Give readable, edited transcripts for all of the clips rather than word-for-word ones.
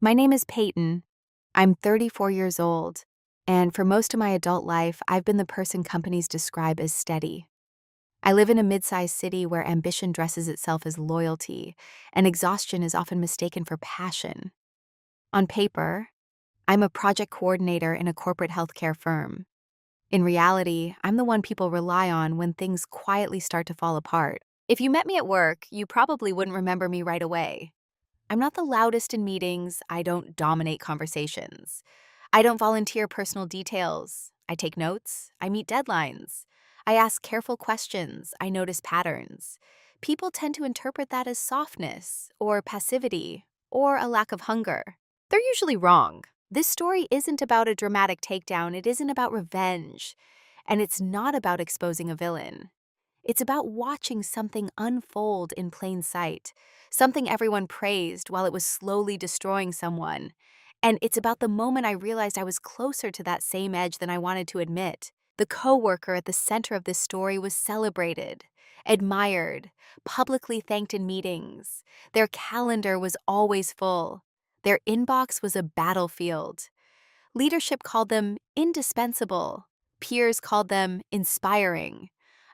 My name is Peyton. I'm 34 years old, and for most of my adult life, I've been the person companies describe as steady. I live in a mid-sized city where ambition dresses itself as loyalty, and exhaustion is often mistaken for passion. On paper, I'm a project coordinator in a corporate healthcare firm. In reality, I'm the one people rely on when things quietly start to fall apart. If you met me at work, you probably wouldn't remember me right away. I'm not the loudest in meetings. I don't dominate conversations. I don't volunteer personal details. I take notes. I meet deadlines. I ask careful questions. I notice patterns. People tend to interpret that as softness or passivity or a lack of hunger. They're usually wrong. This story isn't about a dramatic takedown. It isn't about revenge. And it's not about exposing a villain. It's about watching something unfold in plain sight, something everyone praised while it was slowly destroying someone. And it's about the moment I realized I was closer to that same edge than I wanted to admit. The coworker at the center of this story was celebrated, admired, publicly thanked in meetings. Their calendar was always full. Their inbox was a battlefield. Leadership called them indispensable. Peers called them inspiring.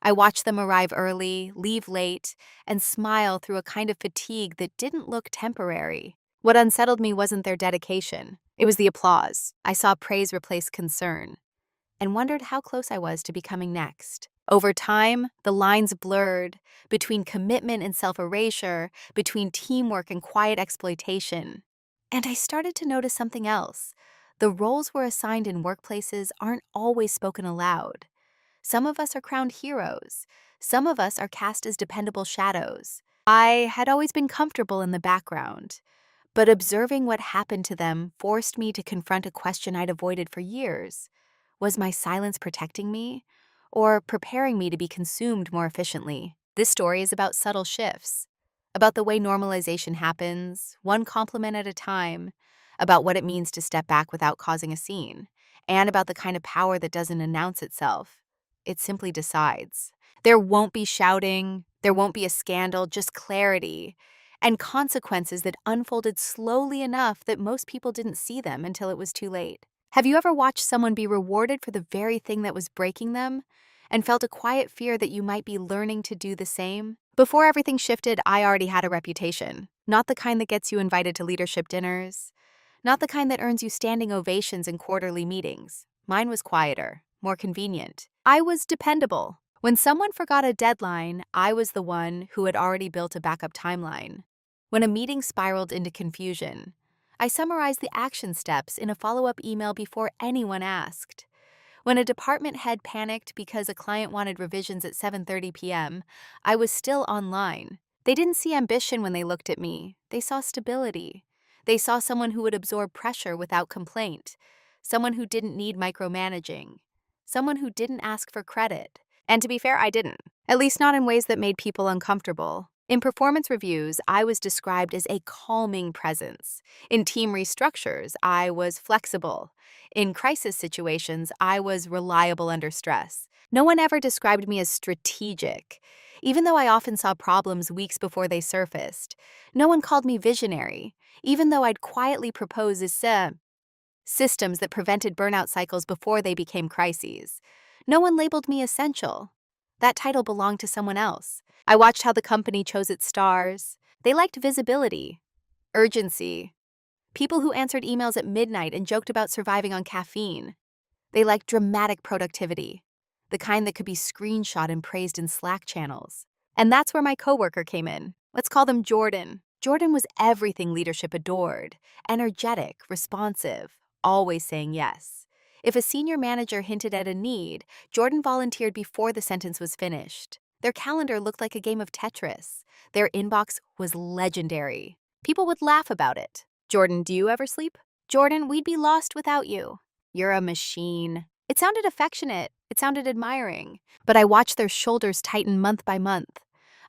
I watched them arrive early, leave late, and smile through a kind of fatigue that didn't look temporary. What unsettled me wasn't their dedication. It was the applause. I saw praise replace concern and wondered how close I was to becoming next. Over time, the lines blurred between commitment and self-erasure, between teamwork and quiet exploitation. And I started to notice something else. The roles we're assigned in workplaces aren't always spoken aloud. Some of us are crowned heroes. Some of us are cast as dependable shadows. I had always been comfortable in the background, but observing what happened to them forced me to confront a question I'd avoided for years. Was my silence protecting me, or preparing me to be consumed more efficiently? This story is about subtle shifts, about the way normalization happens, one compliment at a time, about what it means to step back without causing a scene, and about the kind of power that doesn't announce itself. It simply decides. There won't be shouting, there won't be a scandal, just clarity, and consequences that unfolded slowly enough that most people didn't see them until it was too late. Have you ever watched someone be rewarded for the very thing that was breaking them, and felt a quiet fear that you might be learning to do the same? Before everything shifted, I already had a reputation. Not the kind that gets you invited to leadership dinners, not the kind that earns you standing ovations in quarterly meetings. Mine was quieter, more convenient. I was dependable. When someone forgot a deadline, I was the one who had already built a backup timeline. When a meeting spiraled into confusion, I summarized the action steps in a follow-up email before anyone asked. When a department head panicked because a client wanted revisions at 7:30 p.m., I was still online. They didn't see ambition when they looked at me. They saw stability. They saw someone who would absorb pressure without complaint, someone who didn't need micromanaging, someone who didn't ask for credit. And to be fair, I didn't, at least not in ways that made people uncomfortable. In performance reviews, I was described as a calming presence. In team restructures, I was flexible. In crisis situations, I was reliable under stress. No one ever described me as strategic, even though I often saw problems weeks before they surfaced. No one called me visionary, even though I'd quietly propose systems that prevented burnout cycles before they became crises. No one labeled me essential. That title belonged to someone else. I watched how the company chose its stars. They liked visibility, urgency, people who answered emails at midnight and joked about surviving on caffeine. They liked dramatic productivity, the kind that could be screenshot and praised in Slack channels. And that's where my coworker came in. Let's call them Jordan. Jordan was everything leadership adored: energetic, responsive, always saying yes. If a senior manager hinted at a need, Jordan volunteered before the sentence was finished. Their calendar looked like a game of Tetris. Their inbox was legendary. People would laugh about it. Jordan, do you ever sleep? Jordan, we'd be lost without you. You're a machine. It sounded affectionate. It sounded admiring. But I watched their shoulders tighten month by month.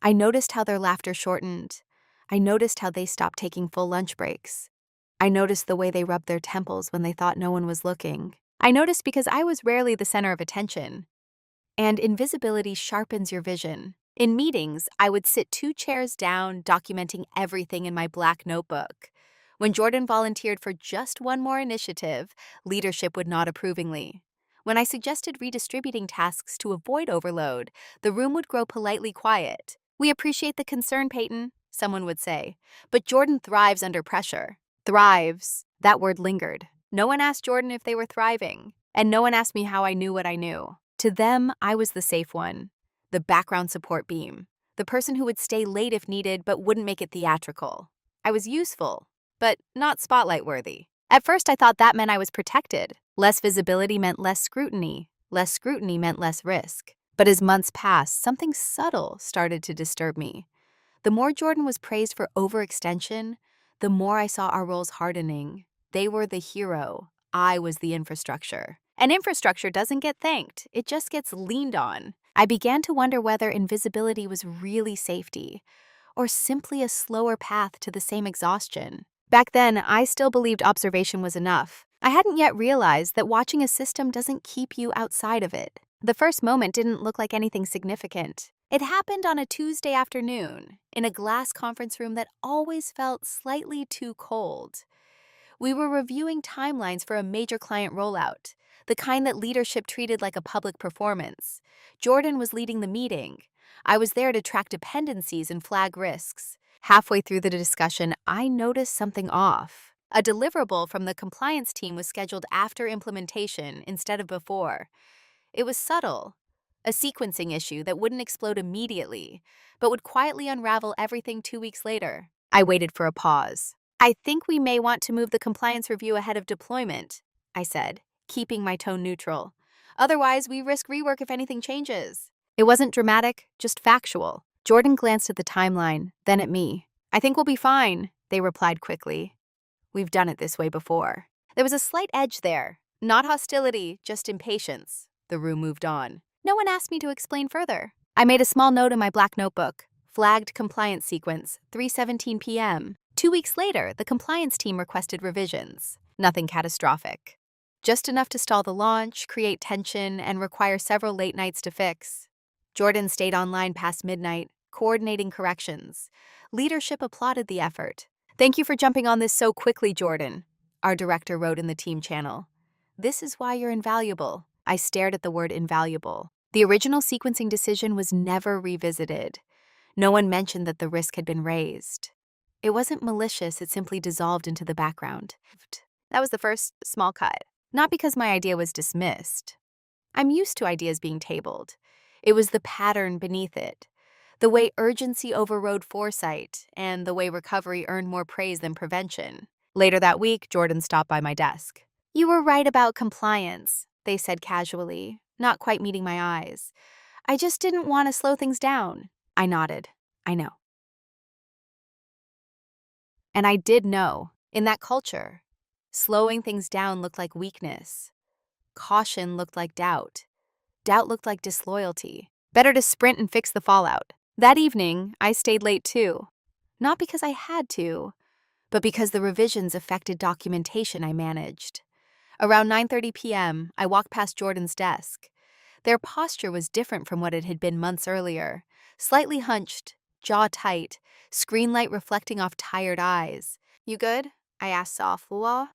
I noticed how their laughter shortened. I noticed how they stopped taking full lunch breaks. I noticed the way they rubbed their temples when they thought no one was looking. I noticed because I was rarely the center of attention. And invisibility sharpens your vision. In meetings, I would sit 2 chairs down, documenting everything in my black notebook. When Jordan volunteered for just one more initiative, leadership would nod approvingly. When I suggested redistributing tasks to avoid overload, the room would grow politely quiet. "We appreciate the concern, Peyton," someone would say. But Jordan thrives under pressure. Thrives. That word lingered. No one asked Jordan if they were thriving, and no one asked me how I knew what I knew. To them, I was the safe one, the background support beam, the person who would stay late if needed but wouldn't make it theatrical. I was useful, but not spotlight-worthy. At first, I thought that meant I was protected. Less visibility meant less scrutiny. Less scrutiny meant less risk. But as months passed, something subtle started to disturb me. The more Jordan was praised for overextension, the more I saw our roles hardening. They were the hero. I was the infrastructure. And infrastructure doesn't get thanked. It just gets leaned on. I began to wonder whether invisibility was really safety, or simply a slower path to the same exhaustion. Back then, I still believed observation was enough. I hadn't yet realized that watching a system doesn't keep you outside of it. The first moment didn't look like anything significant. It happened on a Tuesday afternoon, in a glass conference room that always felt slightly too cold. We were reviewing timelines for a major client rollout, the kind that leadership treated like a public performance. Jordan was leading the meeting. I was there to track dependencies and flag risks. Halfway through the discussion, I noticed something off. A deliverable from the compliance team was scheduled after implementation instead of before. It was subtle, a sequencing issue that wouldn't explode immediately, but would quietly unravel everything 2 weeks later. I waited for a pause. "I think we may want to move the compliance review ahead of deployment," I said, keeping my tone neutral. "Otherwise, we risk rework if anything changes." It wasn't dramatic, just factual. Jordan glanced at the timeline, then at me. "I think we'll be fine," they replied quickly. "We've done it this way before." There was a slight edge there. Not hostility, just impatience. The room moved on. No one asked me to explain further. I made a small note in my black notebook. Flagged compliance sequence, 3:17 p.m. 2 weeks later, the compliance team requested revisions. Nothing catastrophic. Just enough to stall the launch, create tension, and require several late nights to fix. Jordan stayed online past midnight, coordinating corrections. Leadership applauded the effort. "Thank you for jumping on this so quickly, Jordan," our director wrote in the team channel. "This is why you're invaluable." I stared at the word invaluable. The original sequencing decision was never revisited. No one mentioned that the risk had been raised. It wasn't malicious, it simply dissolved into the background. That was the first small cut. Not because my idea was dismissed. I'm used to ideas being tabled. It was the pattern beneath it. The way urgency overrode foresight, and the way recovery earned more praise than prevention. Later that week, Jordan stopped by my desk. "You were right about compliance," they said casually, not quite meeting my eyes. "I just didn't want to slow things down." I nodded. "I know." And I did know, in that culture, slowing things down looked like weakness. Caution looked like doubt. Doubt looked like disloyalty. Better to sprint and fix the fallout. That evening, I stayed late too. Not because I had to, but because the revisions affected documentation I managed. Around 9:30 p.m., I walked past Jordan's desk. Their posture was different from what it had been months earlier. Slightly hunched, jaw tight, screen light reflecting off tired eyes. "You good?" I asked softly.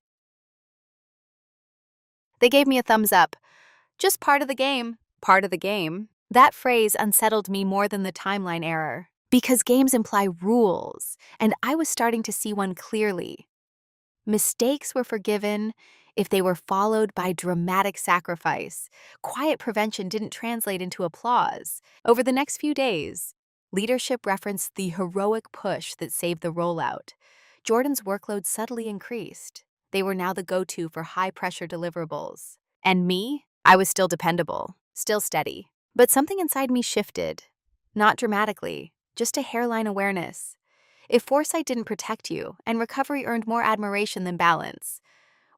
They gave me a thumbs up. "Just part of the game." Part of the game. That phrase unsettled me more than the timeline error. Because games imply rules, and I was starting to see one clearly. Mistakes were forgiven if they were followed by dramatic sacrifice. Quiet prevention didn't translate into applause. Over the next few days, leadership referenced the heroic push that saved the rollout. Jordan's workload subtly increased. They were now the go-to for high-pressure deliverables. And me? I was still dependable, still steady. But something inside me shifted. Not dramatically, just a hairline awareness. If foresight didn't protect you, and recovery earned more admiration than balance,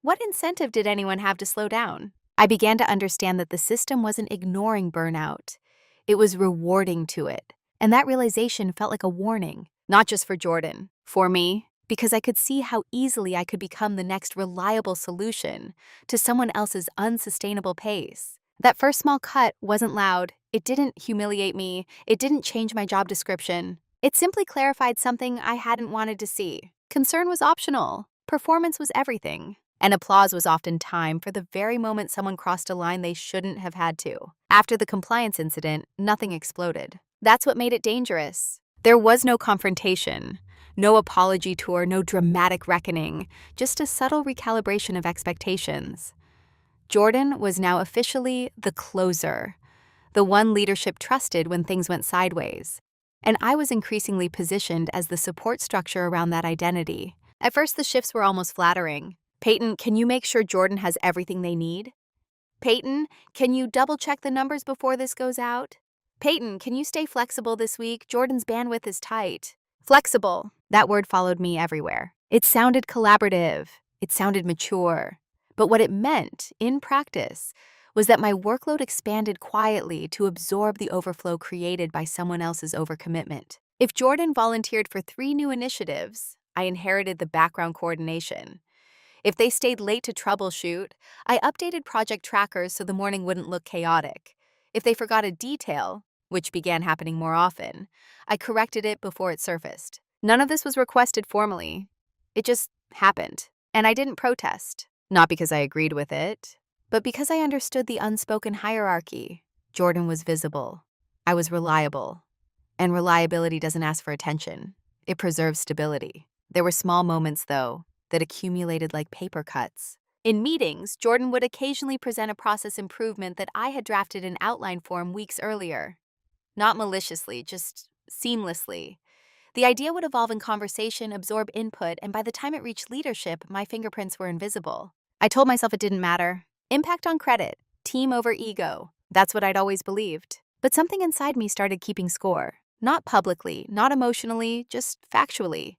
what incentive did anyone have to slow down? I began to understand that the system wasn't ignoring burnout. It was rewarding to it. And that realization felt like a warning, not just for Jordan, for me, because I could see how easily I could become the next reliable solution to someone else's unsustainable pace. That first small cut wasn't loud. It didn't humiliate me. It didn't change my job description. It simply clarified something I hadn't wanted to see. Concern was optional. Performance was everything, and applause was often time for the very moment someone crossed a line they shouldn't have had to. After the compliance incident, nothing exploded. That's what made it dangerous. There was no confrontation, no apology tour, no dramatic reckoning, just a subtle recalibration of expectations. Jordan was now officially the closer, the one leadership trusted when things went sideways. And I was increasingly positioned as the support structure around that identity. At first, the shifts were almost flattering. Peyton, can you make sure Jordan has everything they need? Peyton, can you double-check the numbers before this goes out? Peyton, can you stay flexible this week? Jordan's bandwidth is tight. Flexible. That word followed me everywhere. It sounded collaborative. It sounded mature. But what it meant, in practice, was that my workload expanded quietly to absorb the overflow created by someone else's overcommitment. If Jordan volunteered for 3 new initiatives, I inherited the background coordination. If they stayed late to troubleshoot, I updated project trackers so the morning wouldn't look chaotic. If they forgot a detail, which began happening more often, I corrected it before it surfaced. None of this was requested formally. It just happened, and I didn't protest. Not because I agreed with it, but because I understood the unspoken hierarchy. Jordan was visible. I was reliable. And reliability doesn't ask for attention. It preserves stability. There were small moments, though, that accumulated like paper cuts. In meetings, Jordan would occasionally present a process improvement that I had drafted in outline form weeks earlier. Not maliciously, just seamlessly. The idea would evolve in conversation, absorb input, and by the time it reached leadership, my fingerprints were invisible. I told myself it didn't matter. Impact on credit, team over ego. That's what I'd always believed. But something inside me started keeping score. Not publicly, not emotionally, just factually.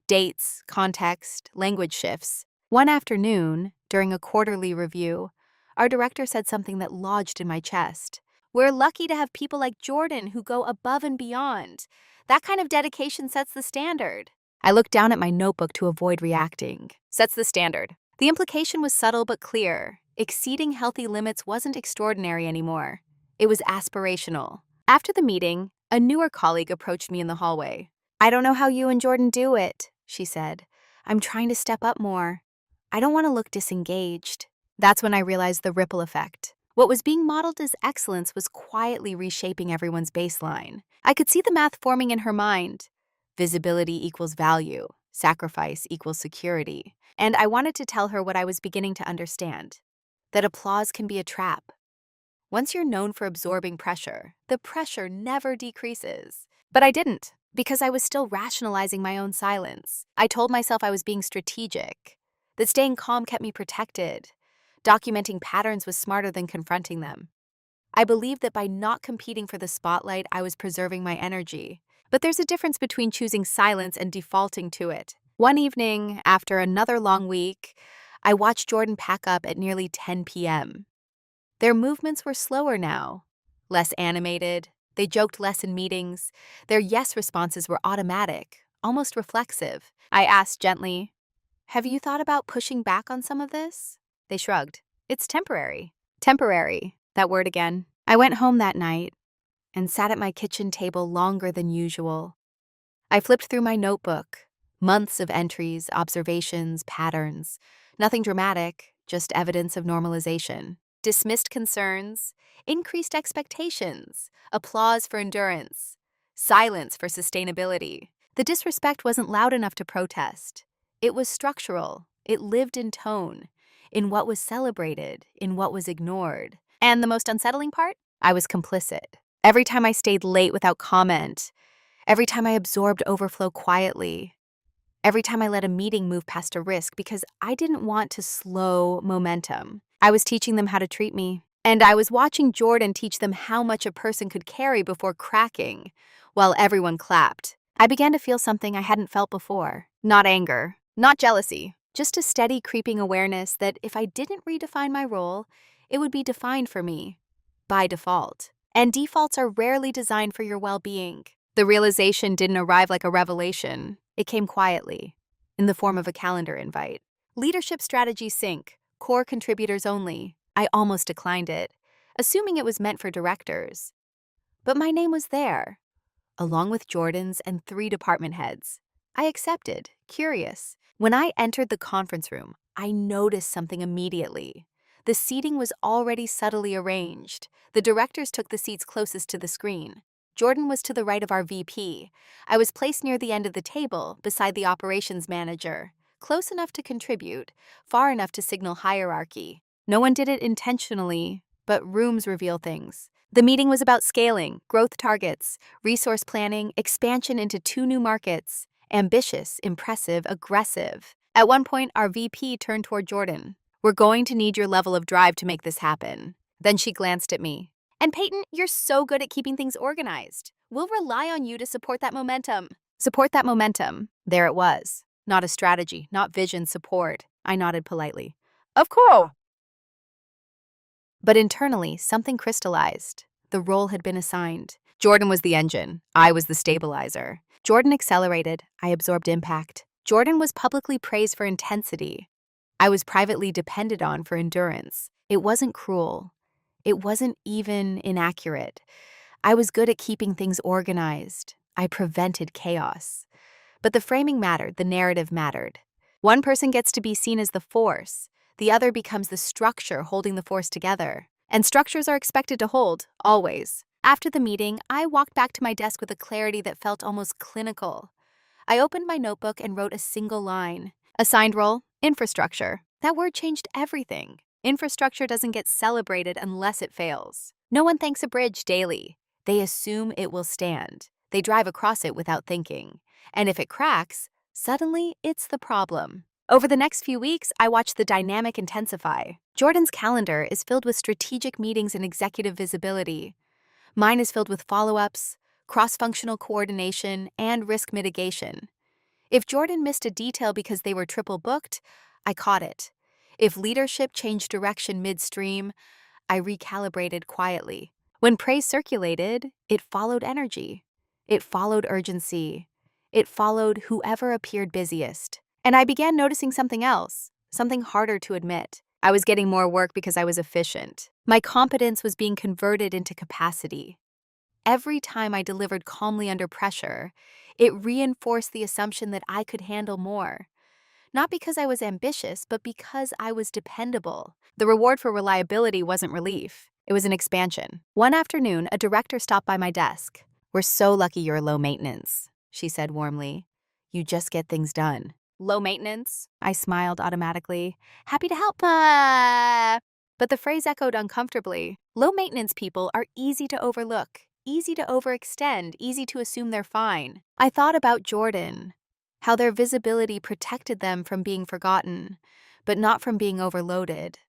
Dates, context, language shifts. One afternoon, during a quarterly review, our director said something that lodged in my chest. We're lucky to have people like Jordan who go above and beyond. That kind of dedication sets the standard. I looked down at my notebook to avoid reacting. Sets the standard. The implication was subtle but clear. Exceeding healthy limits wasn't extraordinary anymore. It was aspirational. After the meeting, a newer colleague approached me in the hallway. I don't know how you and Jordan do it, she said. I'm trying to step up more. I don't want to look disengaged. That's when I realized the ripple effect. What was being modeled as excellence was quietly reshaping everyone's baseline. I could see the math forming in her mind. Visibility equals value. Sacrifice equals security. And I wanted to tell her what I was beginning to understand. That applause can be a trap. Once you're known for absorbing pressure, the pressure never decreases. But I didn't, because I was still rationalizing my own silence. I told myself I was being strategic, that staying calm kept me protected. Documenting patterns was smarter than confronting them. I believed that by not competing for the spotlight, I was preserving my energy. But there's a difference between choosing silence and defaulting to it. One evening, after another long week, I watched Jordan pack up at nearly 10 p.m. Their movements were slower now, less animated. They joked less in meetings. Their yes responses were automatic, almost reflexive. I asked gently, "Have you thought about pushing back on some of this?" They shrugged. "It's temporary." Temporary, that word again. I went home that night and sat at my kitchen table longer than usual. I flipped through my notebook. Months of entries, observations, patterns. Nothing dramatic, just evidence of normalization. Dismissed concerns, increased expectations, applause for endurance, silence for sustainability. The disrespect wasn't loud enough to protest. It was structural. It lived in tone, in what was celebrated, in what was ignored. And the most unsettling part? I was complicit. Every time I stayed late without comment, every time I absorbed overflow quietly, every time I let a meeting move past a risk because I didn't want to slow momentum. I was teaching them how to treat me. And I was watching Jordan teach them how much a person could carry before cracking, while everyone clapped. I began to feel something I hadn't felt before. Not anger, not jealousy, just a steady creeping awareness that if I didn't redefine my role, it would be defined for me, by default. And defaults are rarely designed for your well-being. The realization didn't arrive like a revelation. It came quietly, in the form of a calendar invite. Leadership strategy sync, core contributors only. I almost declined it, assuming it was meant for directors. But my name was there, along with Jordan's and 3 department heads. I accepted, curious. When I entered the conference room, I noticed something immediately. The seating was already subtly arranged. The directors took the seats closest to the screen. Jordan was to the right of our VP. I was placed near the end of the table, beside the operations manager. Close enough to contribute, far enough to signal hierarchy. No one did it intentionally, but rooms reveal things. The meeting was about scaling, growth targets, resource planning, expansion into 2 new markets. Ambitious, impressive, aggressive. At one point, our VP turned toward Jordan. "We're going to need your level of drive to make this happen." Then she glanced at me. "And Peyton, you're so good at keeping things organized. We'll rely on you to support that momentum." Support that momentum. There it was. Not a strategy, not vision, support. I nodded politely. "Of course." But internally, something crystallized. The role had been assigned. Jordan was the engine. I was the stabilizer. Jordan accelerated. I absorbed impact. Jordan was publicly praised for intensity. I was privately depended on for endurance. It wasn't cruel. It wasn't even inaccurate. I was good at keeping things organized. I prevented chaos. But the framing mattered, the narrative mattered. One person gets to be seen as the force. The other becomes the structure holding the force together. And structures are expected to hold, always. After the meeting, I walked back to my desk with a clarity that felt almost clinical. I opened my notebook and wrote a single line. Assigned role, infrastructure. That word changed everything. Infrastructure doesn't get celebrated unless it fails. No one thanks a bridge daily. They assume it will stand. They drive across it without thinking. And if it cracks, suddenly it's the problem. Over the next few weeks, I watched the dynamic intensify. Jordan's calendar is filled with strategic meetings and executive visibility. Mine is filled with follow-ups, cross-functional coordination, and risk mitigation. If Jordan missed a detail because they were triple booked, I caught it. If leadership changed direction midstream, I recalibrated quietly. When praise circulated, it followed energy. It followed urgency. It followed whoever appeared busiest. And I began noticing something else, something harder to admit. I was getting more work because I was efficient. My competence was being converted into capacity. Every time I delivered calmly under pressure, it reinforced the assumption that I could handle more. Not because I was ambitious, but because I was dependable. The reward for reliability wasn't relief. It was an expansion. One afternoon, a director stopped by my desk. "We're so lucky you're low maintenance," she said warmly. "You just get things done." "Low maintenance?" I smiled automatically. "Happy to help." But the phrase echoed uncomfortably. Low maintenance people are easy to overlook, easy to overextend, easy to assume they're fine. I thought about Jordan, how their visibility protected them from being forgotten, but not from being overloaded.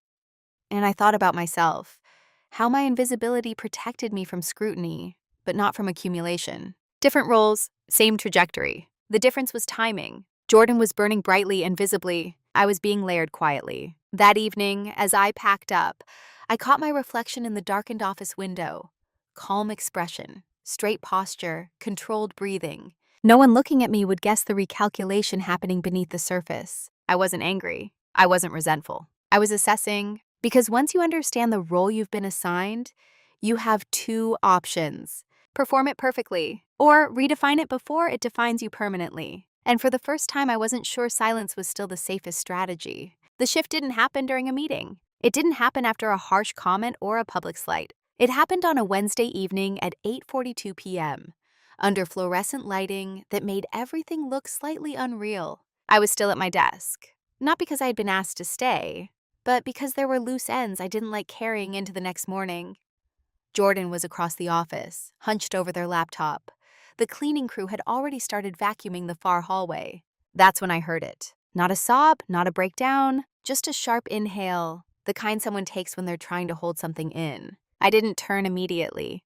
And I thought about myself, how my invisibility protected me from scrutiny, but not from accumulation. Different roles, same trajectory. The difference was timing. Jordan was burning brightly and visibly. I was being layered quietly. That evening, as I packed up, I caught my reflection in the darkened office window. Calm expression, straight posture, controlled breathing. No one looking at me would guess the recalculation happening beneath the surface. I wasn't angry. I wasn't resentful. I was assessing, because once you understand the role you've been assigned, you have 2 options. Perform it perfectly, or redefine it before it defines you permanently. And for the first time, I wasn't sure silence was still the safest strategy. The shift didn't happen during a meeting. It didn't happen after a harsh comment or a public slight. It happened on a Wednesday evening at 8:42 p.m., under fluorescent lighting that made everything look slightly unreal. I was still at my desk, not because I had been asked to stay, but because there were loose ends I didn't like carrying into the next morning. Jordan was across the office, hunched over their laptop. The cleaning crew had already started vacuuming the far hallway. That's when I heard it. Not a sob, not a breakdown, just a sharp inhale, the kind someone takes when they're trying to hold something in. I didn't turn immediately.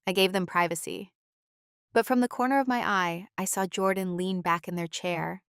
I gave them privacy. But from the corner of my eye, I saw Jordan lean back in their chair,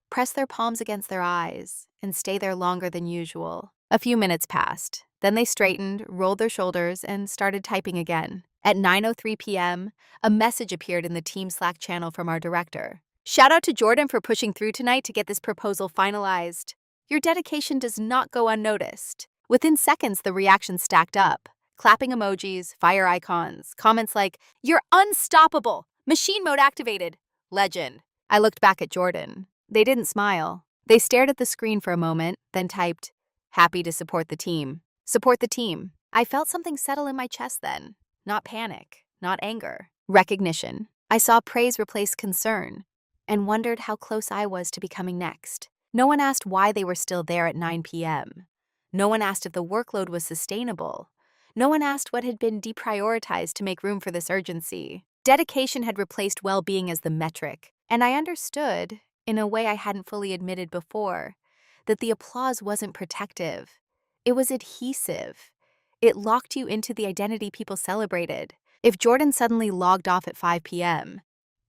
press their palms against their eyes, and stay there longer than usual. A few minutes passed. Then they straightened, rolled their shoulders, and started typing again. At 9:03 p.m., a message appeared in the Team Slack channel from our director. "Shout out to Jordan for pushing through tonight to get this proposal finalized. Your dedication does not go unnoticed." Within seconds, the reactions stacked up. Clapping emojis, fire icons, comments like, "You're unstoppable! Machine mode activated! Legend." I looked back at Jordan. They didn't smile. They stared at the screen for a moment, then typed, "Happy to support the team." Support the team. I felt something settle in my chest then. Not panic, not anger. Recognition. I saw praise replace concern and wondered how close I was to becoming next. No one asked why they were still there at 9 p.m. No one asked if the workload was sustainable. No one asked what had been deprioritized to make room for this urgency. Dedication had replaced well-being as the metric, and I understood, in a way I hadn't fully admitted before, that the applause wasn't protective. It was adhesive. It locked you into the identity people celebrated. If Jordan suddenly logged off at 5 p.m.,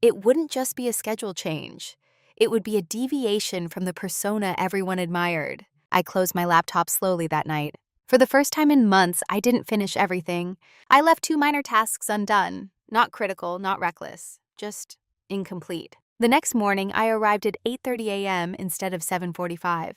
it wouldn't just be a schedule change. It would be a deviation from the persona everyone admired. I closed my laptop slowly that night. For the first time in months, I didn't finish everything. I left 2 minor tasks undone. Not critical, not reckless, just incomplete. The next morning, I arrived at 8:30 a.m. instead of 7:45.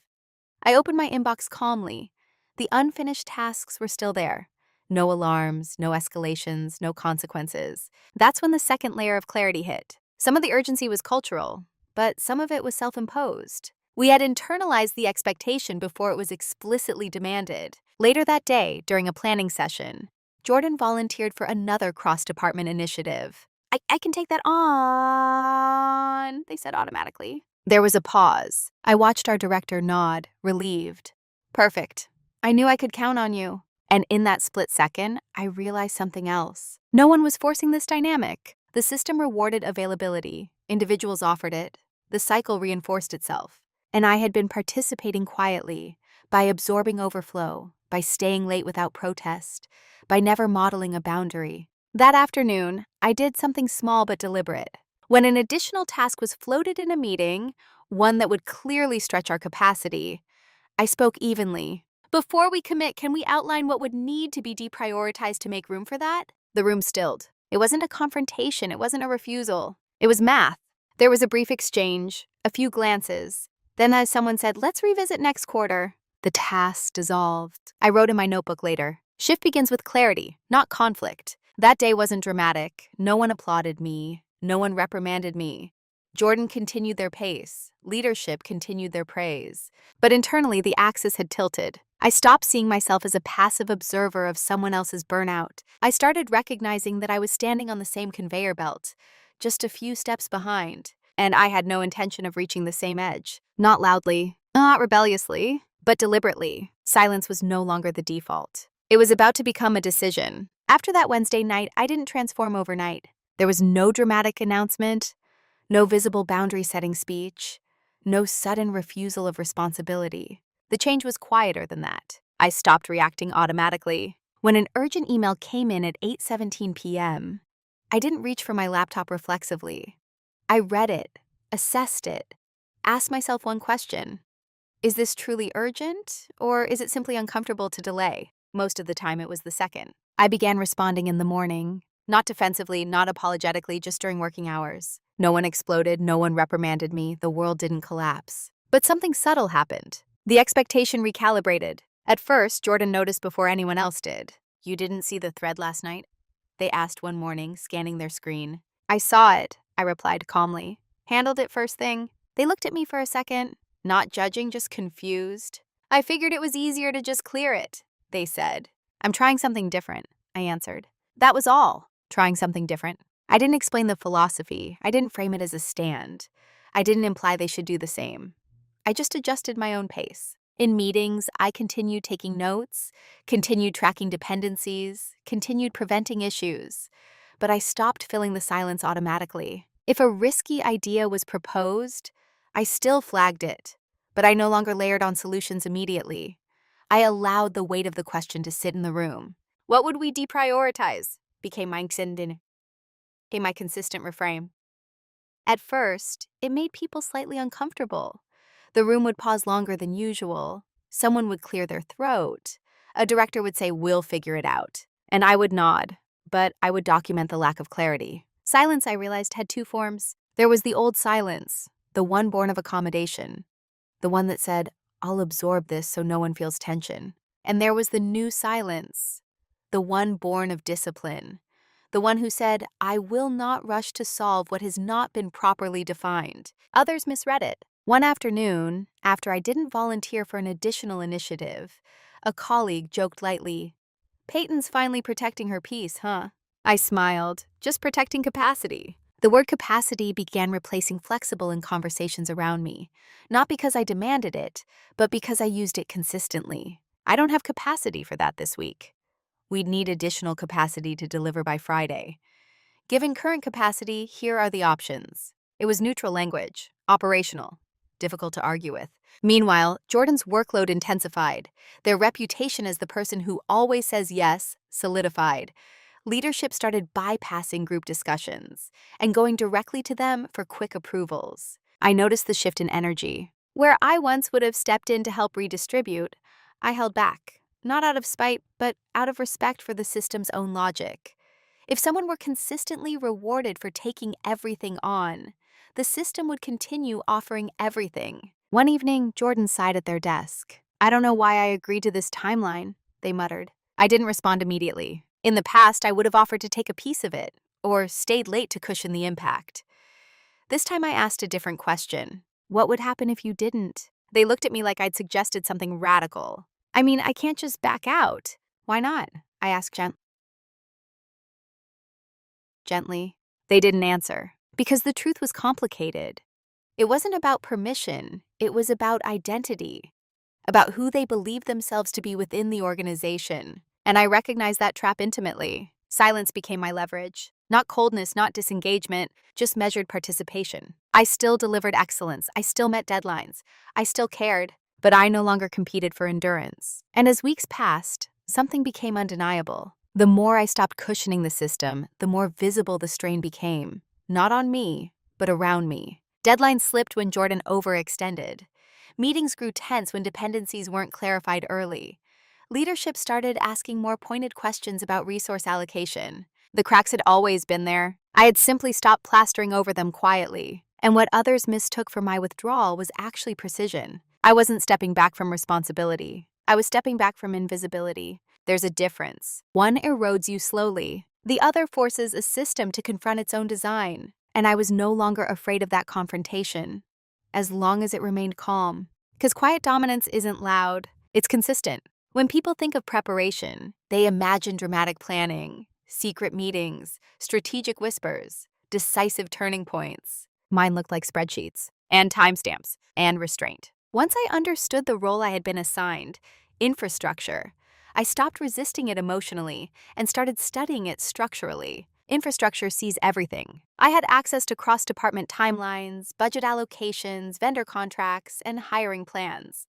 I opened my inbox calmly. The unfinished tasks were still there. No alarms, no escalations, no consequences. That's when the second layer of clarity hit. Some of the urgency was cultural, but some of it was self-imposed. We had internalized the expectation before it was explicitly demanded. Later that day, during a planning session, Jordan volunteered for another cross-department initiative. I can take that on, they said automatically. There was a pause. I watched our director nod, relieved. Perfect. I knew I could count on you. And in that split second, I realized something else. No one was forcing this dynamic. The system rewarded availability. Individuals offered it. The cycle reinforced itself. And I had been participating quietly, by absorbing overflow, by staying late without protest, by never modeling a boundary. That afternoon, I did something small but deliberate. When an additional task was floated in a meeting, one that would clearly stretch our capacity, I spoke evenly. Before we commit, can we outline what would need to be deprioritized to make room for that? The room stilled. It wasn't a confrontation, it wasn't a refusal. It was math. There was a brief exchange, a few glances. Then as someone said, "Let's revisit next quarter," the task dissolved. I wrote in my notebook later, "Shift begins with clarity, not conflict." That day wasn't dramatic. No one applauded me. No one reprimanded me. Jordan continued their pace. Leadership continued their praise. But internally, the axis had tilted. I stopped seeing myself as a passive observer of someone else's burnout. I started recognizing that I was standing on the same conveyor belt, just a few steps behind, and I had no intention of reaching the same edge. Not loudly, not rebelliously, but deliberately. Silence was no longer the default. It was about to become a decision. After that Wednesday night, I didn't transform overnight. There was no dramatic announcement, no visible boundary-setting speech, no sudden refusal of responsibility. The change was quieter than that. I stopped reacting automatically. When an urgent email came in at 8:17 p.m., I didn't reach for my laptop reflexively. I read it, assessed it, asked myself one question. Is this truly urgent, or is it simply uncomfortable to delay? Most of the time, it was the second. I began responding in the morning, not defensively, not apologetically, just during working hours. No one exploded, no one reprimanded me, the world didn't collapse. But something subtle happened. The expectation recalibrated. At first, Jordan noticed before anyone else did. "You didn't see the thread last night?" they asked one morning, scanning their screen. "I saw it," I replied calmly. "Handled it first thing." They looked at me for a second, not judging, just confused. "I figured it was easier to just clear it," they said. "I'm trying something different," I answered. That was all. Trying something different. I didn't explain the philosophy. I didn't frame it as a stand. I didn't imply they should do the same. I just adjusted my own pace. In meetings, I continued taking notes, continued tracking dependencies, continued preventing issues. But I stopped filling the silence automatically. If a risky idea was proposed, I still flagged it, but I no longer layered on solutions immediately. I allowed the weight of the question to sit in the room. What would we deprioritize? Became my consistent refrain. At first, it made people slightly uncomfortable. The room would pause longer than usual. Someone would clear their throat. A director would say, "We'll figure it out." And I would nod, but I would document the lack of clarity. Silence, I realized, had two forms. There was the old silence, the one born of accommodation, the one that said, "I'll absorb this so no one feels tension." And there was the new silence, the one born of discipline, the one who said, "I will not rush to solve what has not been properly defined." Others misread it. One afternoon, after I didn't volunteer for an additional initiative, a colleague joked lightly, "Peyton's finally protecting her peace, huh?" I smiled, just protecting capacity. The word capacity began replacing flexible in conversations around me, not because I demanded it, but because I used it consistently. "I don't have capacity for that this week." "We'd need additional capacity to deliver by Friday." "Given current capacity, here are the options." It was neutral language, operational, difficult to argue with. Meanwhile, Jordan's workload intensified. Their reputation as the person who always says yes solidified. Leadership started bypassing group discussions and going directly to them for quick approvals. I noticed the shift in energy. Where I once would have stepped in to help redistribute, I held back, not out of spite, but out of respect for the system's own logic. If someone were consistently rewarded for taking everything on, the system would continue offering everything. One evening, Jordan sighed at their desk. "I don't know why I agreed to this timeline," they muttered. I didn't respond immediately. In the past, I would have offered to take a piece of it, or stayed late to cushion the impact. This time I asked a different question. "What would happen if you didn't?" They looked at me like I'd suggested something radical. "I mean, I can't just back out." "Why not?" I asked gently. They didn't answer, because the truth was complicated. It wasn't about permission, it was about identity, about who they believed themselves to be within the organization. And I recognized that trap intimately. Silence became my leverage. Not coldness, not disengagement, just measured participation. I still delivered excellence. I still met deadlines. I still cared, but I no longer competed for endurance. And as weeks passed, something became undeniable. The more I stopped cushioning the system, the more visible the strain became. Not on me, but around me. Deadlines slipped when Jordan overextended. Meetings grew tense when dependencies weren't clarified early. Leadership started asking more pointed questions about resource allocation. The cracks had always been there. I had simply stopped plastering over them quietly. And what others mistook for my withdrawal was actually precision. I wasn't stepping back from responsibility. I was stepping back from invisibility. There's a difference. One erodes you slowly. The other forces a system to confront its own design. And I was no longer afraid of that confrontation, as long as it remained calm. Because quiet dominance isn't loud, it's consistent. When people think of preparation, they imagine dramatic planning, secret meetings, strategic whispers, decisive turning points. Mine looked like spreadsheets, and timestamps, and restraint. Once I understood the role I had been assigned, infrastructure, I stopped resisting it emotionally and started studying it structurally. Infrastructure sees everything. I had access to cross-department timelines, budget allocations, vendor contracts, and hiring plans.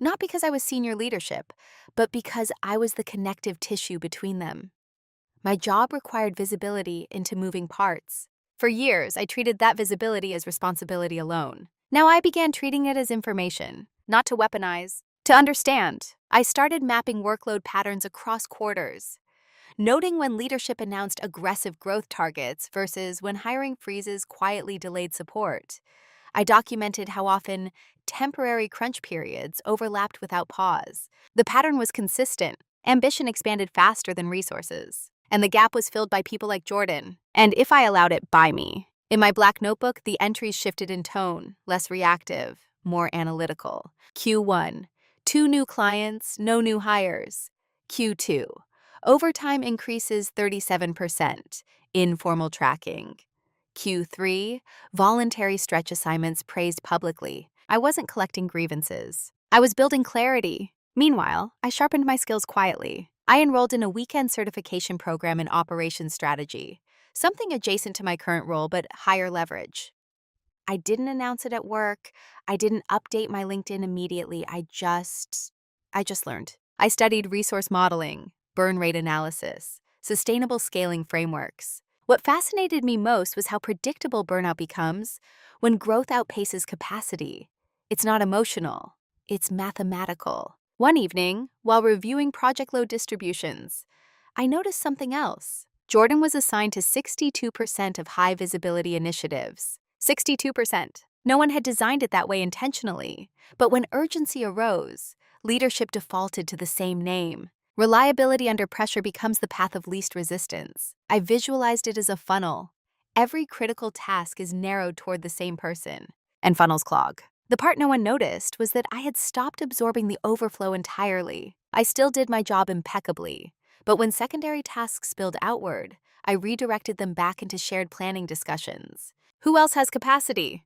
Not because I was senior leadership, but because I was the connective tissue between them. My job required visibility into moving parts. For years, I treated that visibility as responsibility alone. Now I began treating it as information, not to weaponize, to understand. I started mapping workload patterns across quarters, noting when leadership announced aggressive growth targets versus when hiring freezes quietly delayed support. I documented how often temporary crunch periods overlapped without pause. The pattern was consistent. Ambition expanded faster than resources. And the gap was filled by people like Jordan. And if I allowed it, by me. In my black notebook, the entries shifted in tone, less reactive, more analytical. Q1, 2 new clients, no new hires. Q2, overtime increases 37%, informal tracking. Q3, voluntary stretch assignments praised publicly. I wasn't collecting grievances. I was building clarity. Meanwhile, I sharpened my skills quietly. I enrolled in a weekend certification program in operations strategy, something adjacent to my current role but higher leverage. I didn't announce it at work. I didn't update my LinkedIn immediately. I just learned. I studied resource modeling, burn rate analysis, sustainable scaling frameworks. What fascinated me most was how predictable burnout becomes when growth outpaces capacity. It's not emotional, it's mathematical. One evening, while reviewing project load distributions, I noticed something else. Jordan was assigned to 62% of high visibility initiatives. 62%. No one had designed it that way intentionally. But when urgency arose, leadership defaulted to the same name. Reliability under pressure becomes the path of least resistance. I visualized it as a funnel. Every critical task is narrowed toward the same person. And funnels clog. The part no one noticed was that I had stopped absorbing the overflow entirely. I still did my job impeccably, but when secondary tasks spilled outward, I redirected them back into shared planning discussions. Who else has capacity?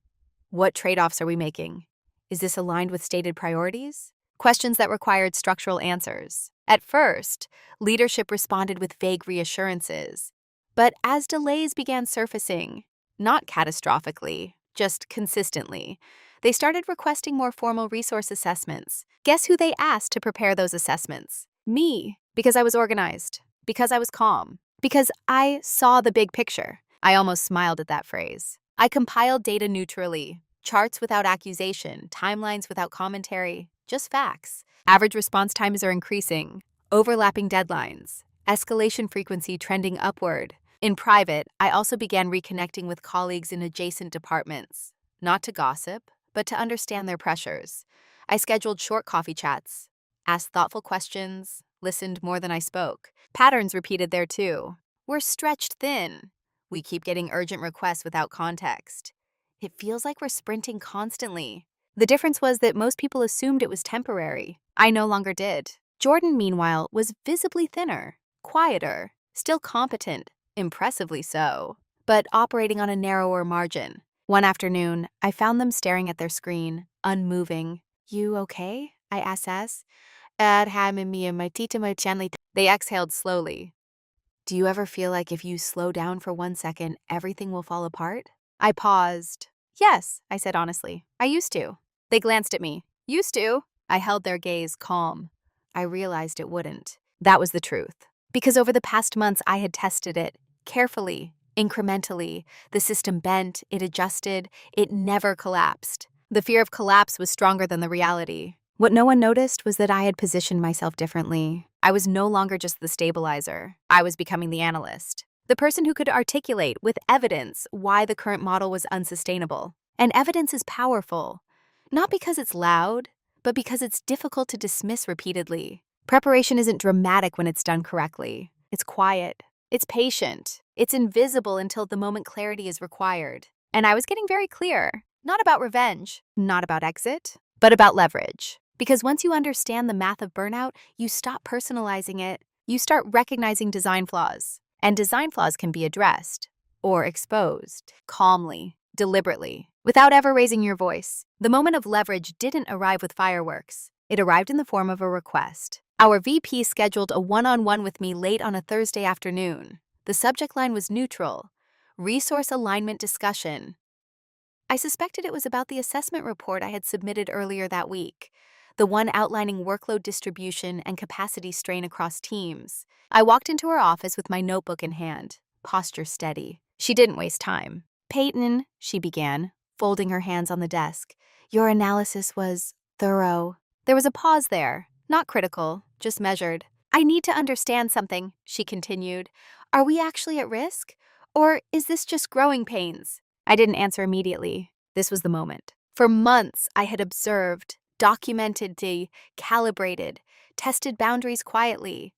What trade-offs are we making? Is this aligned with stated priorities? Questions that required structural answers. At first, leadership responded with vague reassurances. But as delays began surfacing, not catastrophically, just consistently, they started requesting more formal resource assessments. Guess who they asked to prepare those assessments? Me, because I was organized, because I was calm, because I saw the big picture. I almost smiled at that phrase. I compiled data neutrally, charts without accusation, timelines without commentary, just facts. Average response times are increasing, overlapping deadlines, escalation frequency trending upward. In private, I also began reconnecting with colleagues in adjacent departments, not to gossip, but to understand their pressures. I scheduled short coffee chats, asked thoughtful questions, listened more than I spoke. Patterns repeated there too. We're stretched thin. We keep getting urgent requests without context. It feels like we're sprinting constantly. The difference was that most people assumed it was temporary. I no longer did. Jordan, meanwhile, was visibly thinner, quieter, still competent, impressively so, but operating on a narrower margin. One afternoon, I found them staring at their screen, unmoving. You okay? I asked. They exhaled slowly. Do you ever feel like if you slow down for 1 second, everything will fall apart? I paused. Yes, I said honestly. I used to. They glanced at me. Used to? I held their gaze calm. I realized it wouldn't. That was the truth. Because over the past months, I had tested it carefully, incrementally. The system bent, it adjusted, it never collapsed. The fear of collapse was stronger than the reality. What no one noticed was that I had positioned myself differently. I was no longer just the stabilizer. I was becoming the analyst. The person who could articulate with evidence why the current model was unsustainable. And evidence is powerful, not because it's loud, but because it's difficult to dismiss repeatedly. Preparation isn't dramatic when it's done correctly. It's quiet. It's patient. It's invisible until the moment clarity is required. And I was getting very clear, not about revenge, not about exit, but about leverage. Because once you understand the math of burnout, you stop personalizing it. You start recognizing design flaws. And design flaws can be addressed or exposed calmly, deliberately, without ever raising your voice. The moment of leverage didn't arrive with fireworks. It arrived in the form of a request. Our VP scheduled a one-on-one with me late on a Thursday afternoon. The subject line was neutral: resource alignment discussion. I suspected it was about the assessment report I had submitted earlier that week, the one outlining workload distribution and capacity strain across teams. I walked into her office with my notebook in hand, posture steady. She didn't waste time. Peyton, she began, folding her hands on the desk. Your analysis was thorough. There was a pause there, not critical, just measured. I need to understand something, she continued. Are we actually at risk? Or is this just growing pains? I didn't answer immediately. This was the moment. For months, I had observed, documented, calibrated, tested boundaries quietly.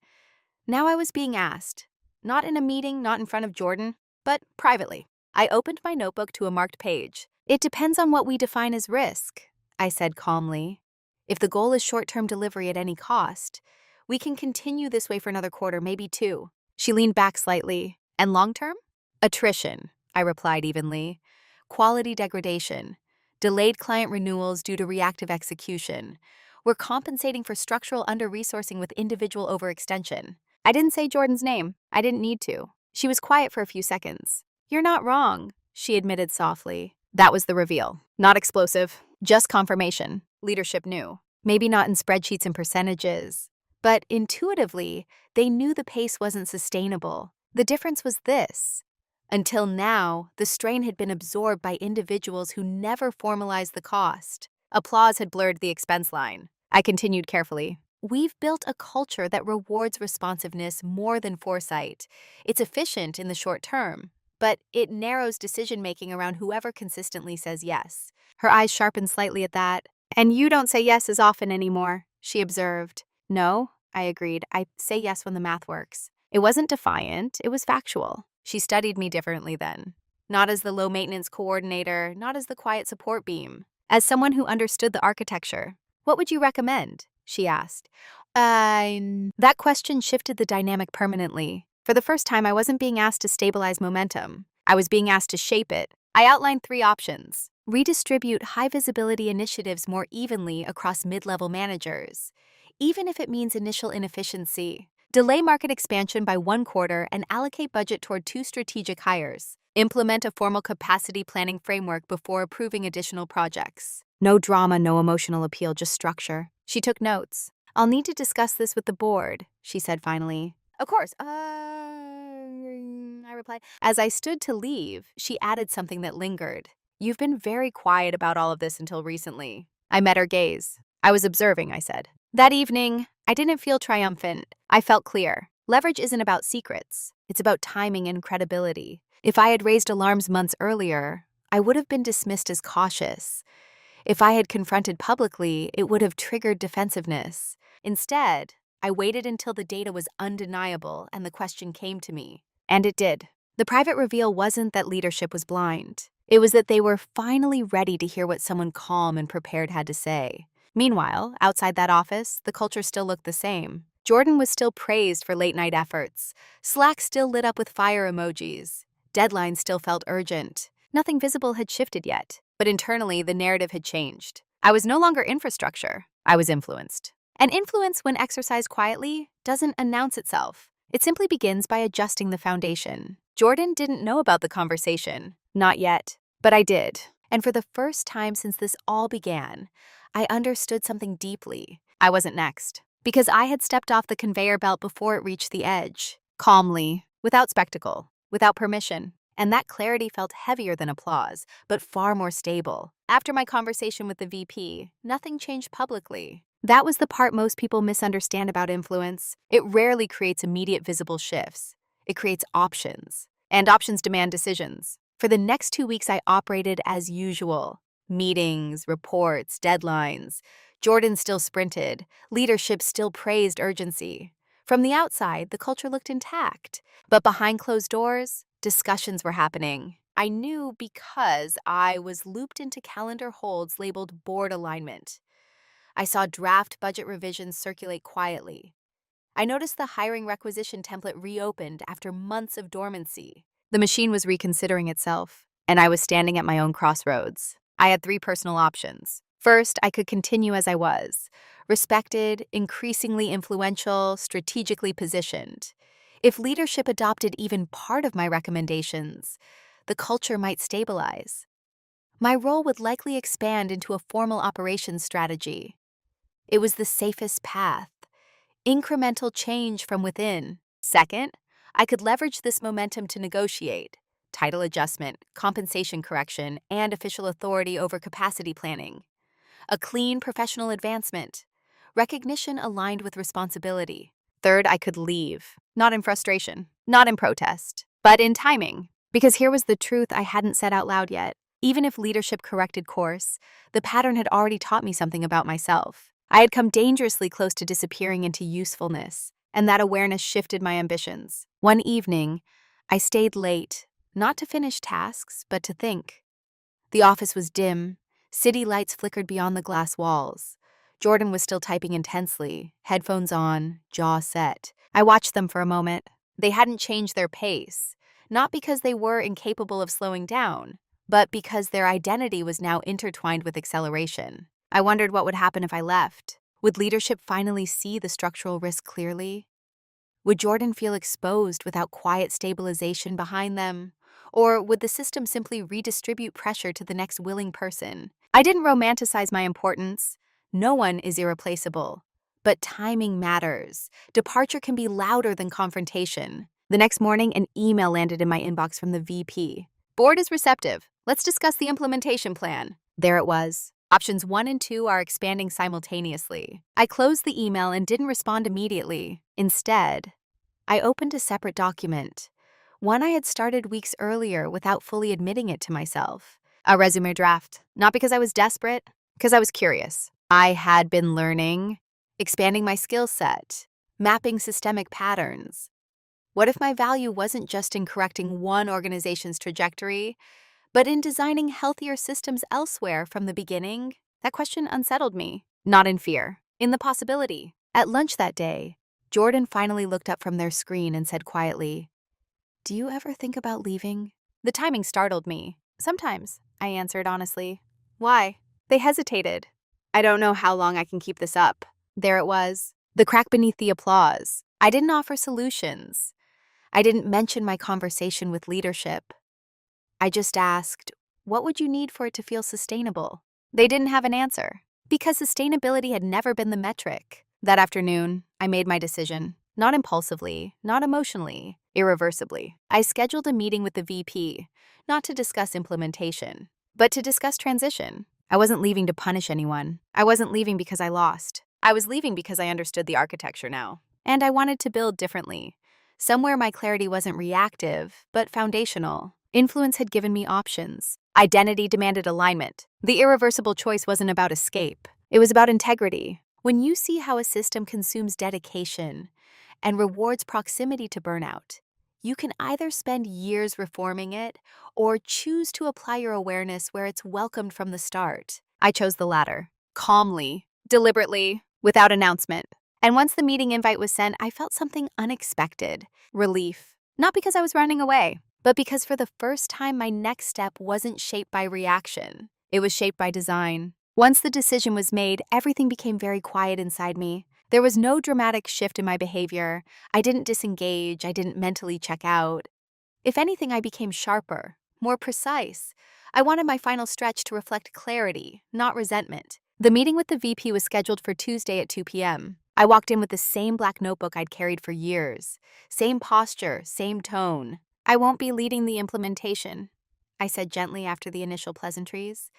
Now I was being asked, not in a meeting, not in front of Jordan, but privately. I opened my notebook to a marked page. It depends on what we define as risk, I said calmly. If the goal is short-term delivery at any cost, we can continue this way for another quarter, maybe 2. She leaned back slightly. And long-term? Attrition, I replied evenly. Quality degradation. Delayed client renewals due to reactive execution. We're compensating for structural under-resourcing with individual overextension. I didn't say Jordan's name. I didn't need to. She was quiet for a few seconds. You're not wrong, she admitted softly. That was the reveal. Not explosive, just confirmation. Leadership knew. Maybe not in spreadsheets and percentages, but intuitively, they knew the pace wasn't sustainable. The difference was this. Until now, the strain had been absorbed by individuals who never formalized the cost. Applause had blurred the expense line. I continued carefully. We've built a culture that rewards responsiveness more than foresight. It's efficient in the short term, but it narrows decision-making around whoever consistently says yes. Her eyes sharpened slightly at that. And you don't say yes as often anymore, she observed. No, I agreed. I say yes when the math works. It wasn't defiant, it was factual. She studied me differently then. Not as the low-maintenance coordinator, not as the quiet support beam. As someone who understood the architecture, what would you recommend? She asked. That question shifted the dynamic permanently. For the first time, I wasn't being asked to stabilize momentum. I was being asked to shape it. I outlined 3 options. Redistribute high-visibility initiatives more evenly across mid-level managers, even if it means initial inefficiency. Delay market expansion by 1 quarter and allocate budget toward 2 strategic hires. Implement a formal capacity planning framework before approving additional projects. No drama, no emotional appeal, just structure. She took notes. I'll need to discuss this with the board, she said finally. Of course. I replied. As I stood to leave, she added something that lingered. You've been very quiet about all of this until recently. I met her gaze. I was observing, I said. That evening, I didn't feel triumphant. I felt clear. Leverage isn't about secrets. It's about timing and credibility. If I had raised alarms months earlier, I would have been dismissed as cautious. If I had confronted publicly, it would have triggered defensiveness. Instead, I waited until the data was undeniable and the question came to me. And it did. The private reveal wasn't that leadership was blind. It was that they were finally ready to hear what someone calm and prepared had to say. Meanwhile, outside that office, the culture still looked the same. Jordan was still praised for late-night efforts. Slack still lit up with fire emojis. Deadlines still felt urgent. Nothing visible had shifted yet, but internally the narrative had changed. I was no longer infrastructure. I was influenced. And influence, when exercised quietly, doesn't announce itself. It simply begins by adjusting the foundation. Jordan didn't know about the conversation. Not yet. But I did. And for the first time since this all began, I understood something deeply. I wasn't next. Because I had stepped off the conveyor belt before it reached the edge. Calmly, without spectacle, without permission. And that clarity felt heavier than applause, but far more stable. After my conversation with the VP, nothing changed publicly. That was the part most people misunderstand about influence. It rarely creates immediate visible shifts. It creates options. And options demand decisions. For the next 2 weeks, I operated as usual. Meetings, reports, deadlines. Jordan still sprinted. Leadership still praised urgency. From the outside, the culture looked intact. But behind closed doors, discussions were happening. I knew because I was looped into calendar holds labeled board alignment. I saw draft budget revisions circulate quietly. I noticed the hiring requisition template reopened after months of dormancy. The machine was reconsidering itself, and I was standing at my own crossroads. I had 3 personal options. First, I could continue as I was, respected, increasingly influential, strategically positioned. If leadership adopted even part of my recommendations, the culture might stabilize. My role would likely expand into a formal operations strategy. It was the safest path. Incremental change from within. Second, I could leverage this momentum to negotiate. Title adjustment, compensation correction, and official authority over capacity planning. A clean professional advancement. Recognition aligned with responsibility. Third, I could leave. Not in frustration, not in protest, but in timing. Because here was the truth I hadn't said out loud yet. Even if leadership corrected course, the pattern had already taught me something about myself. I had come dangerously close to disappearing into usefulness, and that awareness shifted my ambitions. One evening, I stayed late, not to finish tasks, but to think. The office was dim. City lights flickered beyond the glass walls. Jordan was still typing intensely, headphones on, jaw set. I watched them for a moment. They hadn't changed their pace, not because they were incapable of slowing down, but because their identity was now intertwined with acceleration. I wondered what would happen if I left. Would leadership finally see the structural risk clearly? Would Jordan feel exposed without quiet stabilization behind them? Or would the system simply redistribute pressure to the next willing person? I didn't romanticize my importance. No one is irreplaceable. But timing matters. Departure can be louder than confrontation. The next morning, an email landed in my inbox from the VP. Board is receptive. Let's discuss the implementation plan. There it was. Options 1 and 2 are expanding simultaneously. I closed the email and didn't respond immediately. Instead, I opened a separate document, one I had started weeks earlier without fully admitting it to myself. A resume draft. Not because I was desperate, because I was curious. I had been learning, expanding my skill set, mapping systemic patterns. What if my value wasn't just in correcting one organization's trajectory, But in designing healthier systems elsewhere from the beginning, that question unsettled me. Not in fear, in the possibility. At lunch that day, Jordan finally looked up from their screen and said quietly, "Do you ever think about leaving?" The timing startled me. "Sometimes," I answered honestly. "Why?" They hesitated. "I don't know how long I can keep this up." There it was, the crack beneath the applause. I didn't offer solutions. I didn't mention my conversation with leadership. I just asked, "What would you need for it to feel sustainable?" They didn't have an answer, because sustainability had never been the metric. That afternoon, I made my decision. Not impulsively, not emotionally, irreversibly. I scheduled a meeting with the VP, not to discuss implementation, but to discuss transition. I wasn't leaving to punish anyone. I wasn't leaving because I lost. I was leaving because I understood the architecture now. And I wanted to build differently. Somewhere my clarity wasn't reactive, but foundational. Influence had given me options. Identity demanded alignment. The irreversible choice wasn't about escape. It was about integrity. When you see how a system consumes dedication and rewards proximity to burnout, you can either spend years reforming it or choose to apply your awareness where it's welcomed from the start. I chose the latter, calmly, deliberately, without announcement. And once the meeting invite was sent, I felt something unexpected, relief. Not because I was running away, but because for the first time my next step wasn't shaped by reaction. It was shaped by design. Once the decision was made, everything became very quiet inside me. There was no dramatic shift in my behavior. I didn't disengage. I didn't mentally check out. If anything, I became sharper, more precise. I wanted my final stretch to reflect clarity, not resentment. The meeting with the VP was scheduled for Tuesday at 2 p.m. I walked in with the same black notebook I'd carried for years. Same posture, same tone. "I won't be leading the implementation," I said gently after the initial pleasantries.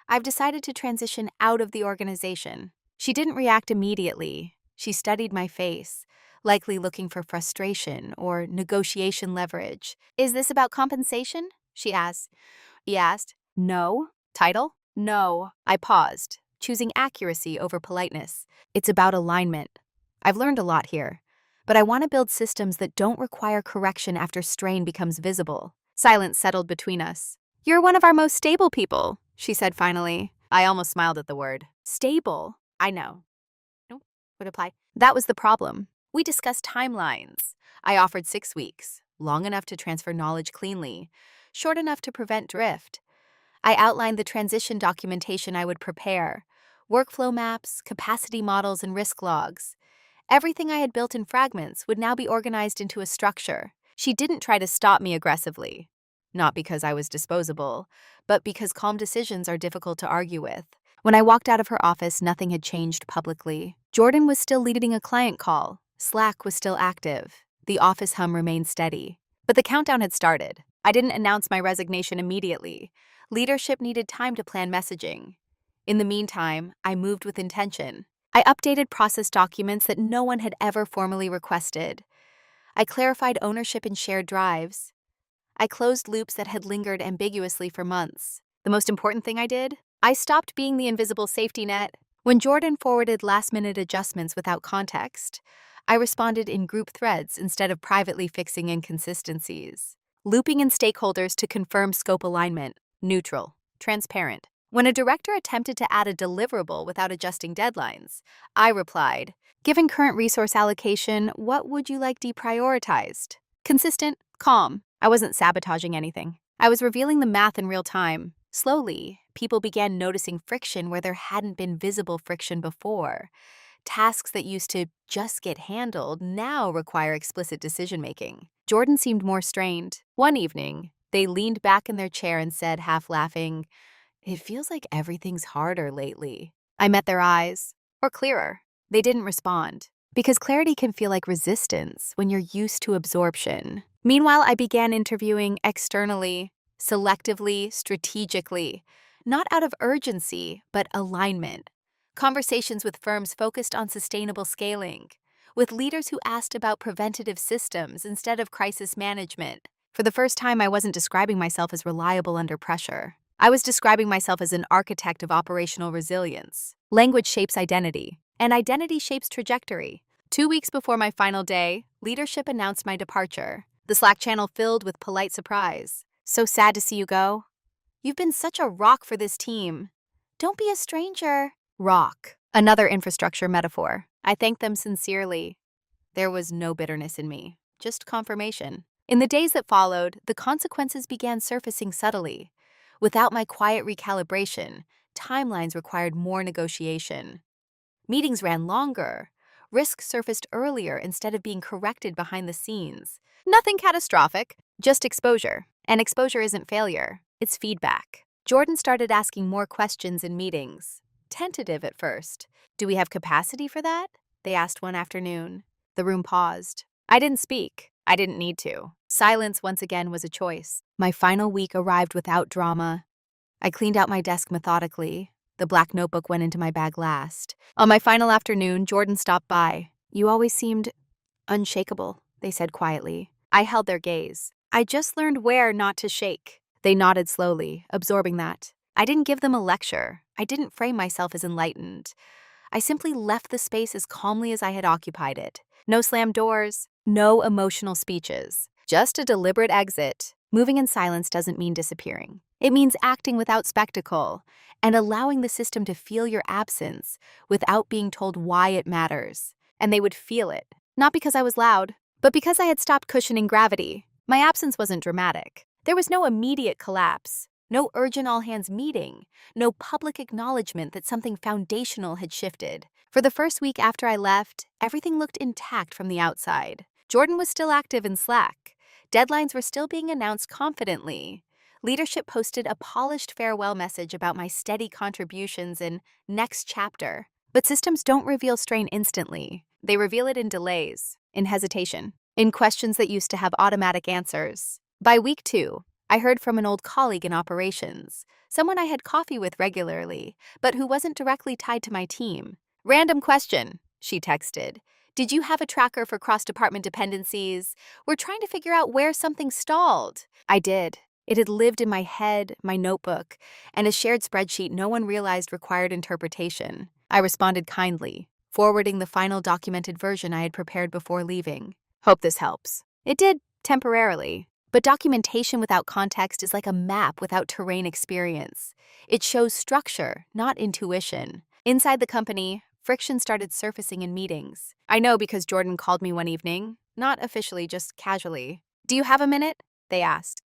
"I've decided to transition out of the organization." She didn't react immediately. She studied my face, likely looking for frustration or negotiation leverage. "Is this about compensation?" she asked. He asked. "No." "Title?" "No." I paused, choosing accuracy over politeness. "It's about alignment. I've learned a lot here, but I want to build systems that don't require correction after strain becomes visible." Silence settled between us. "You're one of our most stable people," she said finally. I almost smiled at the word. Stable? I know. No, would apply. That was the problem. We discussed timelines. I offered 6 weeks, long enough to transfer knowledge cleanly, short enough to prevent drift. I outlined the transition documentation I would prepare, workflow maps, capacity models, and risk logs. Everything I had built in fragments would now be organized into a structure. She didn't try to stop me aggressively. Not because I was disposable, but because calm decisions are difficult to argue with. When I walked out of her office, nothing had changed publicly. Jordan was still leading a client call. Slack was still active. The office hum remained steady. But the countdown had started. I didn't announce my resignation immediately. Leadership needed time to plan messaging. In the meantime, I moved with intention. I updated process documents that no one had ever formally requested. I clarified ownership in shared drives. I closed loops that had lingered ambiguously for months. The most important thing I did? I stopped being the invisible safety net. When Jordan forwarded last-minute adjustments without context, I responded in group threads instead of privately fixing inconsistencies. Looping in stakeholders to confirm scope alignment, neutral, transparent. When a director attempted to add a deliverable without adjusting deadlines, I replied, "Given current resource allocation, what would you like deprioritized?" Consistent, calm. I wasn't sabotaging anything. I was revealing the math in real time. Slowly, people began noticing friction where there hadn't been visible friction before. Tasks that used to just get handled now require explicit decision-making. Jordan seemed more strained. One evening, they leaned back in their chair and said, half laughing, "It feels like everything's harder lately." I met their eyes, or clearer. They didn't respond, because clarity can feel like resistance when you're used to absorption. Meanwhile, I began interviewing externally, selectively, strategically, not out of urgency, but alignment. Conversations with firms focused on sustainable scaling, with leaders who asked about preventative systems instead of crisis management. For the first time, I wasn't describing myself as reliable under pressure. I was describing myself as an architect of operational resilience. Language shapes identity, and identity shapes trajectory. 2 weeks before my final day, leadership announced my departure. The Slack channel filled with polite surprise. "So sad to see you go." You've been such a rock for this team. Don't be a stranger. Rock. Another infrastructure metaphor. I thanked them sincerely. There was no bitterness in me, just confirmation. In the days that followed, the consequences began surfacing subtly. Without my quiet recalibration, timelines required more negotiation. Meetings ran longer. Risks surfaced earlier instead of being corrected behind the scenes. Nothing catastrophic, just exposure. And exposure isn't failure, it's feedback. Jordan started asking more questions in meetings. Tentative at first. Do we have capacity for that? They asked one afternoon. The room paused. I didn't speak. I didn't need to. Silence once again was a choice. My final week arrived without drama. I cleaned out my desk methodically. The black notebook went into my bag last. On my final afternoon, Jordan stopped by. You always seemed unshakable, they said quietly. I held their gaze. I just learned where not to shake. They nodded slowly, absorbing that. I didn't give them a lecture. I didn't frame myself as enlightened. I simply left the space as calmly as I had occupied it. No slammed doors, no emotional speeches. Just a deliberate exit. Moving in silence doesn't mean disappearing. It means acting without spectacle and allowing the system to feel your absence without being told why it matters. And they would feel it, not because I was loud, but because I had stopped cushioning gravity. My absence wasn't dramatic. There was no immediate collapse, no urgent all-hands meeting, no public acknowledgement that something foundational had shifted. For the first week after I left, everything looked intact from the outside. Jordan was still active in Slack. Deadlines were still being announced confidently. Leadership posted a polished farewell message about my steady contributions in next chapter. But systems don't reveal strain instantly. They reveal it in delays, in hesitation, in questions that used to have automatic answers. By week 2, I heard from an old colleague in operations, someone I had coffee with regularly, but who wasn't directly tied to my team. Random question, she texted. Did you have a tracker for cross-department dependencies? We're trying to figure out where something stalled. I did. It had lived in my head, my notebook, and a shared spreadsheet no one realized required interpretation. I responded kindly, forwarding the final documented version I had prepared before leaving. Hope this helps. It did, temporarily. But documentation without context is like a map without terrain experience. It shows structure, not intuition. Inside the company, friction started surfacing in meetings. I know because Jordan called me one evening, not officially, just casually. Do you have a minute? They asked.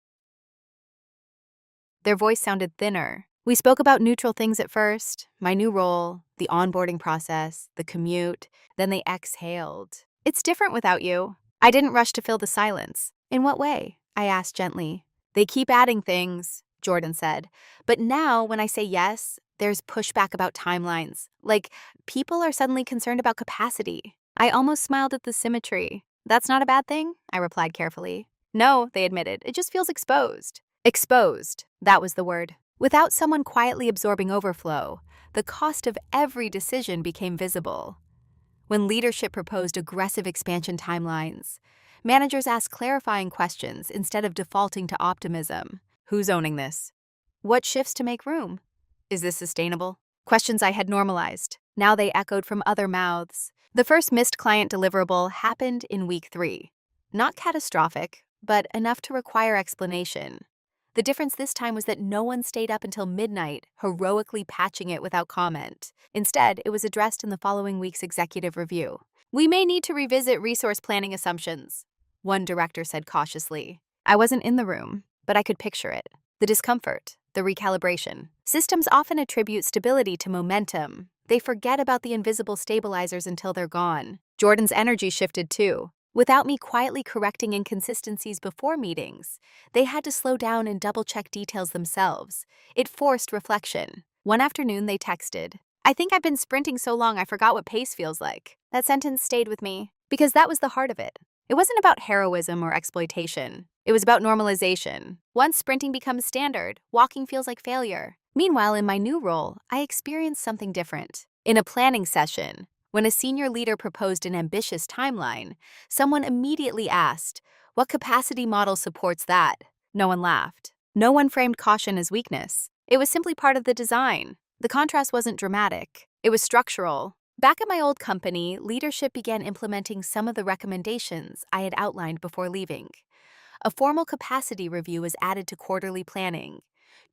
Their voice sounded thinner. We spoke about neutral things at first, my new role, the onboarding process, the commute. Then they exhaled. It's different without you. I didn't rush to fill the silence. In what way? I asked gently. They keep adding things, Jordan said. But now, when I say yes, there's pushback about timelines. Like, people are suddenly concerned about capacity. I almost smiled at the symmetry. That's not a bad thing, I replied carefully. No, they admitted. It just feels exposed. Exposed, that was the word. Without someone quietly absorbing overflow, the cost of every decision became visible. When leadership proposed aggressive expansion timelines, managers asked clarifying questions instead of defaulting to optimism. Who's owning this? What shifts to make room? Is this sustainable? Questions I had normalized. Now they echoed from other mouths. The first missed client deliverable happened in week 3. Not catastrophic, but enough to require explanation. The difference this time was that no one stayed up until midnight, heroically patching it without comment. Instead, it was addressed in the following week's executive review. We may need to revisit resource planning assumptions, one director said cautiously. I wasn't in the room, but I could picture it. The discomfort, the recalibration. Systems often attribute stability to momentum. They forget about the invisible stabilizers until they're gone. Jordan's energy shifted too. Without me quietly correcting inconsistencies before meetings, they had to slow down and double-check details themselves. It forced reflection. One afternoon, they texted, I think I've been sprinting so long I forgot what pace feels like. That sentence stayed with me, because that was the heart of it. It wasn't about heroism or exploitation. It was about normalization. Once sprinting becomes standard, walking feels like failure. Meanwhile, in my new role, I experienced something different. In a planning session, when a senior leader proposed an ambitious timeline, someone immediately asked, what capacity model supports that? No one laughed. No one framed caution as weakness. It was simply part of the design. The contrast wasn't dramatic. It was structural. Back at my old company, leadership began implementing some of the recommendations I had outlined before leaving. A formal capacity review was added to quarterly planning.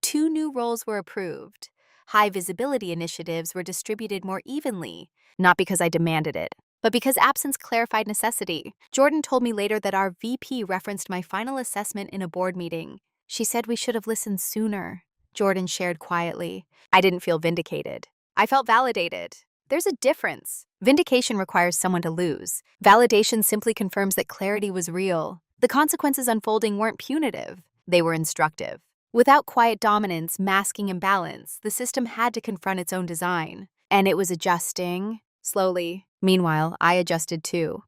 2 new roles were approved. High visibility initiatives were distributed more evenly, not because I demanded it, but because absence clarified necessity. Jordan told me later that our VP referenced my final assessment in a board meeting. She said we should have listened sooner, Jordan shared quietly. I didn't feel vindicated. I felt validated. There's a difference. Vindication requires someone to lose. Validation simply confirms that clarity was real. The consequences unfolding weren't punitive. They were instructive. Without quiet dominance masking imbalance, the system had to confront its own design. And it was adjusting, slowly. Meanwhile, I adjusted too,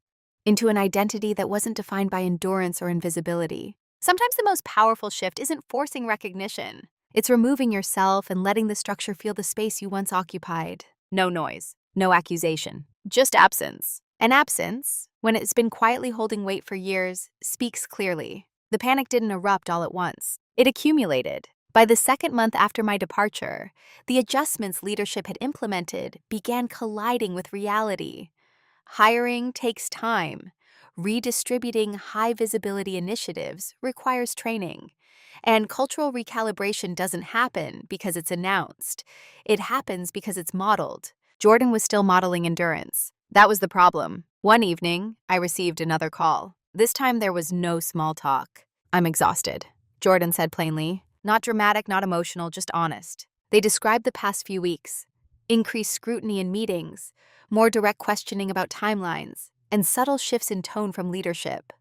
into an identity that wasn't defined by endurance or invisibility. Sometimes the most powerful shift isn't forcing recognition. It's removing yourself and letting the structure feel the space you once occupied. No noise, no accusation, just absence. And absence, when it's been quietly holding weight for years, speaks clearly. The panic didn't erupt all at once. It accumulated. By the second month after my departure, the adjustments leadership had implemented began colliding with reality. Hiring takes time. Redistributing high-visibility initiatives requires training. And cultural recalibration doesn't happen because it's announced. It happens because it's modeled. Jordan was still modeling endurance. That was the problem. One evening, I received another call. This time there was no small talk. "I'm exhausted," Jordan said plainly. Not dramatic, not emotional, just honest. They described the past few weeks. Increased scrutiny in meetings, more direct questioning about timelines, and subtle shifts in tone from leadership.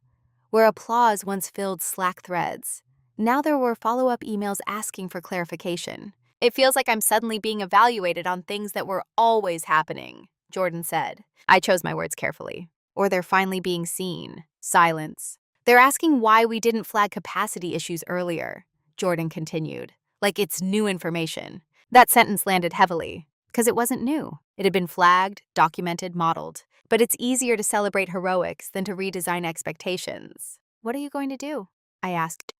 Where applause once filled Slack threads, now there were follow-up emails asking for clarification. "It feels like I'm suddenly being evaluated on things that were always happening," Jordan said. I chose my words carefully. Or they're finally being seen. Silence. "They're asking why we didn't flag capacity issues earlier," Jordan continued, like it's new information. That sentence landed heavily, because it wasn't new. It had been flagged, documented, modeled. But it's easier to celebrate heroics than to redesign expectations. "What are you going to do?" I asked.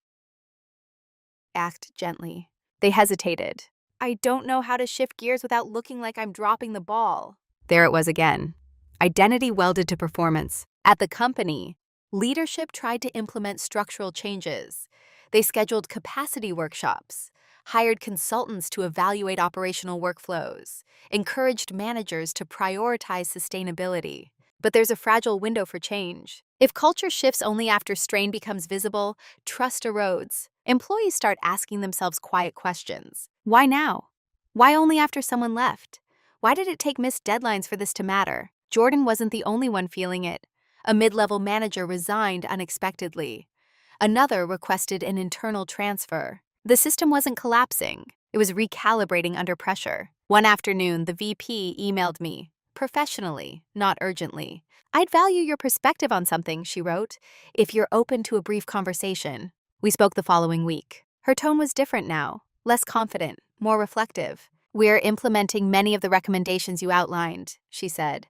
Act gently. They hesitated. "I don't know how to shift gears without looking like I'm dropping the ball." There it was again. Identity welded to performance. At the company, leadership tried to implement structural changes. They scheduled capacity workshops, hired consultants to evaluate operational workflows, encouraged managers to prioritize sustainability. But there's a fragile window for change. If culture shifts only after strain becomes visible, trust erodes. Employees start asking themselves quiet questions. Why now? Why only after someone left? Why did it take missed deadlines for this to matter? Jordan wasn't the only one feeling it. A mid-level manager resigned unexpectedly. Another requested an internal transfer. The system wasn't collapsing. It was recalibrating under pressure. One afternoon, the VP emailed me, professionally, not urgently. "I'd value your perspective on something," she wrote, "if you're open to a brief conversation." We spoke the following week. Her tone was different now, less confident, more reflective. "We're implementing many of the recommendations you outlined," she said.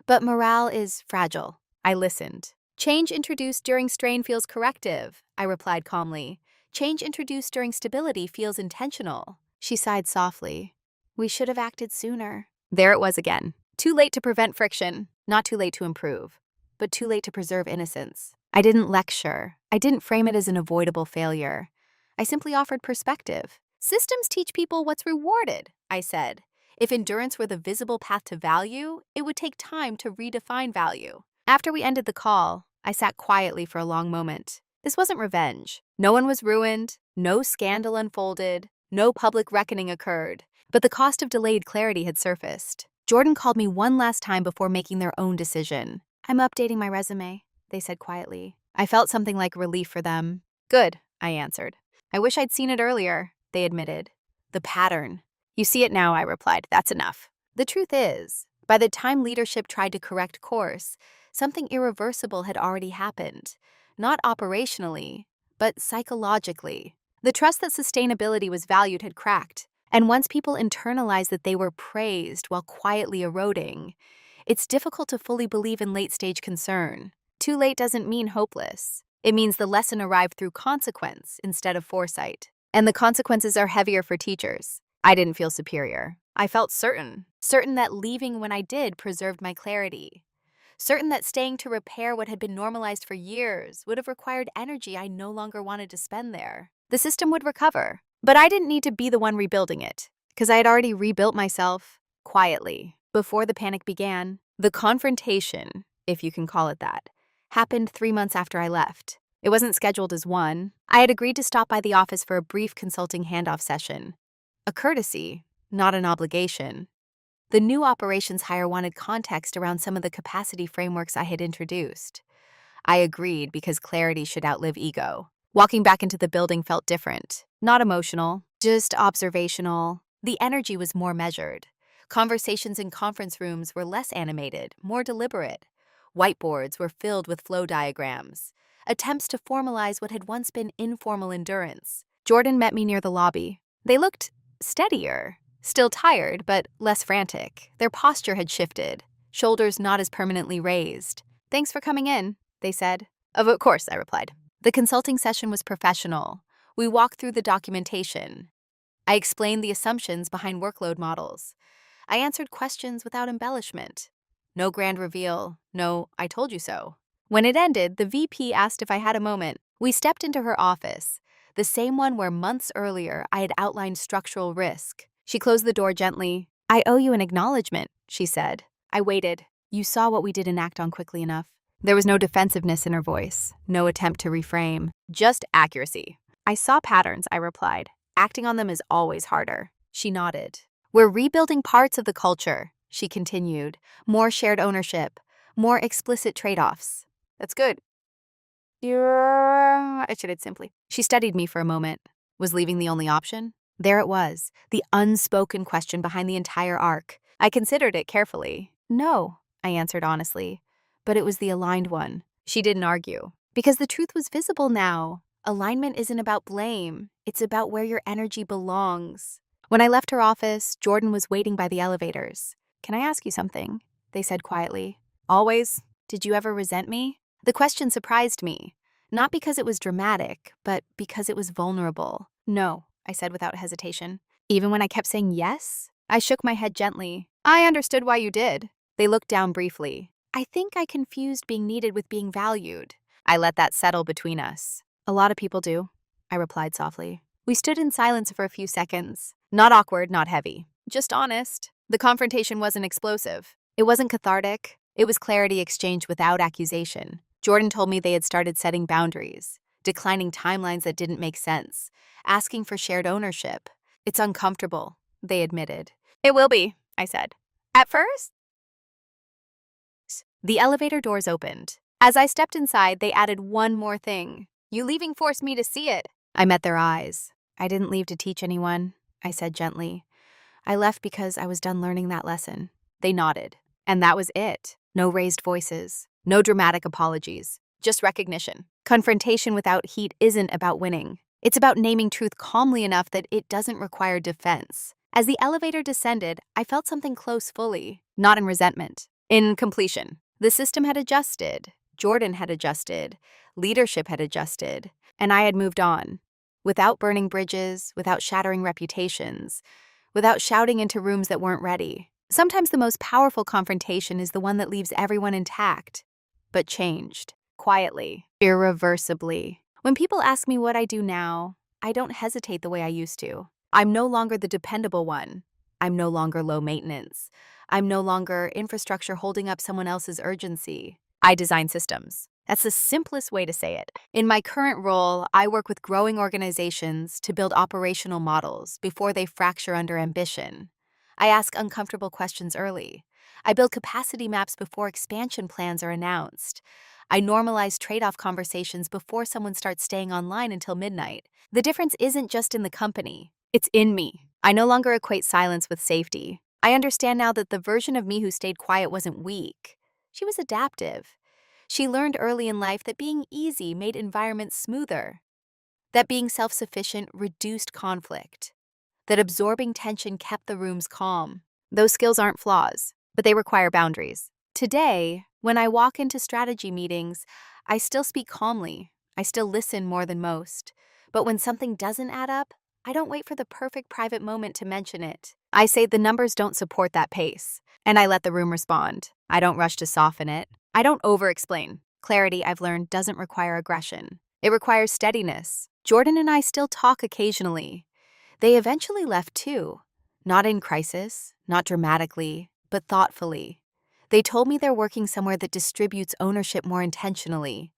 "But morale is fragile." I listened. "Change introduced during strain feels corrective," I replied calmly. "Change introduced during stability feels intentional." She sighed softly. "We should have acted sooner." There it was again. Too late to prevent friction, not too late to improve, but too late to preserve innocence. I didn't lecture. I didn't frame it as an avoidable failure. I simply offered perspective. "Systems teach people what's rewarded," I said. "If endurance were the visible path to value, it would take time to redefine value." After we ended the call, I sat quietly for a long moment. This wasn't revenge. No one was ruined, no scandal unfolded, no public reckoning occurred. But the cost of delayed clarity had surfaced. Jordan called me one last time before making their own decision. "I'm updating my resume," they said quietly. I felt something like relief for them. "Good," I answered. "I wish I'd seen it earlier," they admitted. "The pattern." "You see it now," I replied. "That's enough." The truth is, by the time leadership tried to correct course, something irreversible had already happened. Not operationally, but psychologically. The trust that sustainability was valued had cracked. And once people internalized that they were praised while quietly eroding, it's difficult to fully believe in late-stage concern. Too late doesn't mean hopeless. It means the lesson arrived through consequence instead of foresight. And the consequences are heavier for teachers. I didn't feel superior. I felt certain that leaving when I did preserved my clarity. Certain that staying to repair what had been normalized for years would have required energy I no longer wanted to spend there. The system would recover, But I didn't need to be the one rebuilding it, because I had already rebuilt myself quietly before the panic began. The confrontation, if you can call it that, happened 3 months after I left. It wasn't scheduled as one. I had agreed to stop by the office for a brief consulting handoff session. A courtesy, not an obligation. The new operations hire wanted context around some of the capacity frameworks I had introduced. I agreed because clarity should outlive ego. Walking back into the building felt different. Not emotional, just observational. The energy was more measured. Conversations in conference rooms were less animated, more deliberate. Whiteboards were filled with flow diagrams, attempts to formalize what had once been informal endurance. Jordan met me near the lobby. They looked steadier, still tired, but less frantic. Their posture had shifted, shoulders not as permanently raised. "Thanks for coming in," they said. Of course," I replied. The consulting session was professional. We walked through the documentation. I explained the assumptions behind workload models. I answered questions without embellishment. No grand reveal, no "I told you so." When it ended, the VP asked if I had a moment. We stepped into her office, the same one where months earlier I had outlined structural risk. She closed the door gently. "I owe you an acknowledgement," she said. I waited. "You saw what we didn't act on quickly enough." There was no defensiveness in her voice, no attempt to reframe, just accuracy. "I saw patterns," I replied. "Acting on them is always harder." She nodded. "We're rebuilding parts of the culture," she continued. "More shared ownership, more explicit trade-offs." "That's good." I chitted simply. She studied me for a moment. Was leaving the only option? There it was, the unspoken question behind the entire arc. I considered it carefully. "No," I answered honestly, but it was the aligned one. She didn't argue, because the truth was visible now. Alignment isn't about blame. It's about where your energy belongs. When I left her office, Jordan was waiting by the elevators. "Can I ask you something?" they said quietly. "Always. Did you ever resent me?" The question surprised me, not because it was dramatic, but because it was vulnerable. "No," I said without hesitation. "Even when I kept saying yes?" I shook my head gently. "I understood why you did." They looked down briefly. "I think I confused being needed with being valued." I let that settle between us. "A lot of people do," I replied softly. We stood in silence for a few seconds. Not awkward, not heavy. Just honest. The confrontation wasn't explosive. It wasn't cathartic. It was clarity exchanged without accusation. Jordan told me they had started setting boundaries, declining timelines that didn't make sense, asking for shared ownership. "It's uncomfortable," they admitted. "It will be," I said. "At first?" The elevator doors opened. As I stepped inside, they added one more thing. "You leaving forced me to see it." I met their eyes. "I didn't leave to teach anyone," I said gently. "I left because I was done learning that lesson." They nodded. And that was it. No raised voices. No dramatic apologies. Just recognition. Confrontation without heat isn't about winning. It's about naming truth calmly enough that it doesn't require defense. As the elevator descended, I felt something close fully, not in resentment, in completion. The system had adjusted. Jordan had adjusted. Leadership had adjusted. And I had moved on. Without burning bridges, without shattering reputations, without shouting into rooms that weren't ready. Sometimes the most powerful confrontation is the one that leaves everyone intact, but changed, quietly, irreversibly. When people ask me what I do now, I don't hesitate the way I used to. I'm no longer the dependable one. I'm no longer low maintenance. I'm no longer infrastructure holding up someone else's urgency. I design systems. That's the simplest way to say it. In my current role, I work with growing organizations to build operational models before they fracture under ambition. I ask uncomfortable questions early. I build capacity maps before expansion plans are announced. I normalize trade-off conversations before someone starts staying online until midnight. The difference isn't just in the company. It's in me. I no longer equate silence with safety. I understand now that the version of me who stayed quiet wasn't weak. She was adaptive. She learned early in life that being easy made environments smoother, that being self-sufficient reduced conflict, that absorbing tension kept the rooms calm. Those skills aren't flaws, but they require boundaries. Today, when I walk into strategy meetings, I still speak calmly. I still listen more than most. But when something doesn't add up, I don't wait for the perfect private moment to mention it. I say the numbers don't support that pace, and I let the room respond. I don't rush to soften it. I don't over-explain. Clarity, I've learned, doesn't require aggression. It requires steadiness. Jordan and I still talk occasionally. They eventually left too, not in crisis, not dramatically, but thoughtfully. They told me they're working somewhere that distributes ownership more intentionally.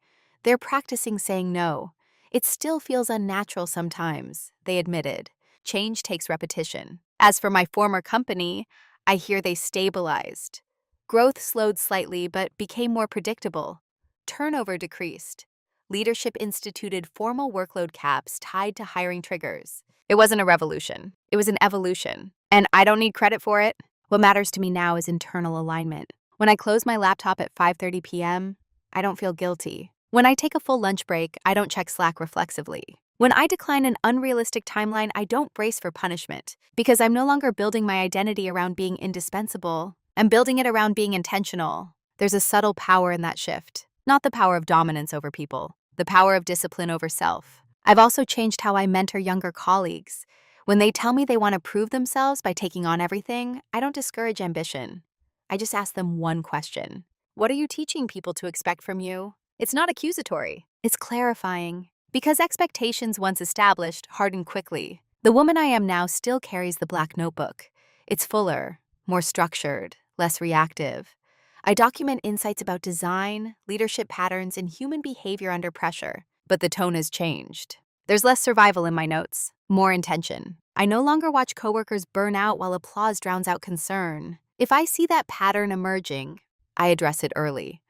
They're practicing saying no. It still feels unnatural sometimes, they admitted. Change takes repetition. As for my former company, I hear they stabilized. Growth slowed slightly but became more predictable. Turnover decreased. Leadership instituted formal workload caps tied to hiring triggers. It wasn't a revolution. It was an evolution. And I don't need credit for it. What matters to me now is internal alignment. When I close my laptop at 5:30 p.m., I don't feel guilty. When I take a full lunch break, I don't check Slack reflexively. When I decline an unrealistic timeline, I don't brace for punishment, because I'm no longer building my identity around being indispensable. I'm building it around being intentional. There's a subtle power in that shift. Not the power of dominance over people, the power of discipline over self. I've also changed how I mentor younger colleagues. When they tell me they want to prove themselves by taking on everything, I don't discourage ambition. I just ask them one question. What are you teaching people to expect from you? It's not accusatory. It's clarifying. Because expectations once established harden quickly. The woman I am now still carries the black notebook. It's fuller, more structured, less reactive. I document insights about design, leadership patterns, and human behavior under pressure. But the tone has changed. There's less survival in my notes, more intention. I no longer watch coworkers burn out while applause drowns out concern. If I see that pattern emerging, I address it early.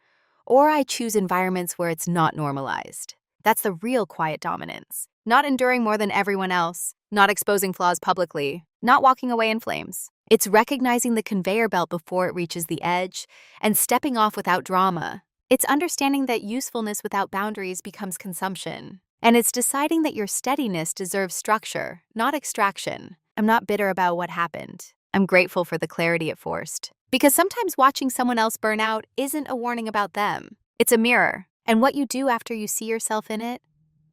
Or I choose environments where it's not normalized. That's the real quiet dominance. Not enduring more than everyone else, not exposing flaws publicly, not walking away in flames. It's recognizing the conveyor belt before it reaches the edge and stepping off without drama. It's understanding that usefulness without boundaries becomes consumption. And it's deciding that your steadiness deserves structure, not extraction. I'm not bitter about what happened. I'm grateful for the clarity it forced. Because sometimes watching someone else burn out isn't a warning about them. It's a mirror. And what you do after you see yourself in it,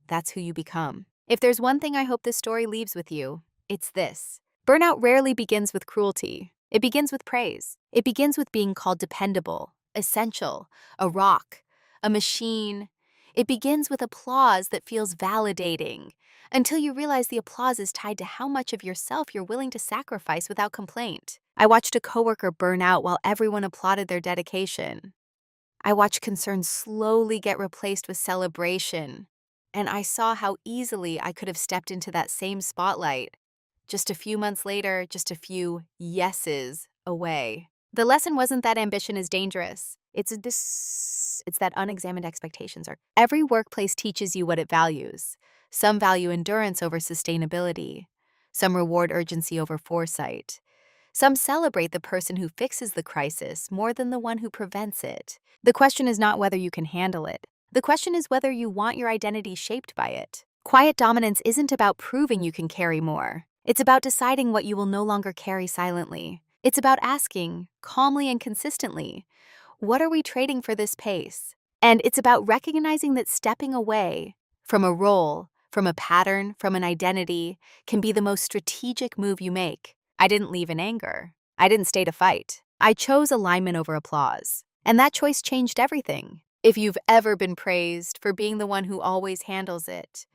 that's who you become. If there's one thing I hope this story leaves with you, it's this. Burnout rarely begins with cruelty. It begins with praise. It begins with being called dependable, essential, a rock, a machine. It begins with applause that feels validating, until you realize the applause is tied to how much of yourself you're willing to sacrifice without complaint. I watched a coworker burn out while everyone applauded their dedication. I watched concern slowly get replaced with celebration, and I saw how easily I could have stepped into that same spotlight. Just a few months later, just a few yeses away. The lesson wasn't that ambition is dangerous. It's that unexamined expectations are. Every workplace teaches you what it values. Some value endurance over sustainability. Some reward urgency over foresight. Some celebrate the person who fixes the crisis more than the one who prevents it. The question is not whether you can handle it. The question is whether you want your identity shaped by it. Quiet dominance isn't about proving you can carry more. It's about deciding what you will no longer carry silently. It's about asking, calmly and consistently, what are we trading for this pace? And it's about recognizing that stepping away from a role, from a pattern, from an identity, can be the most strategic move you make. I didn't leave in anger. I didn't stay to fight. I chose alignment over applause. And that choice changed everything. If you've ever been praised for being the one who always handles it,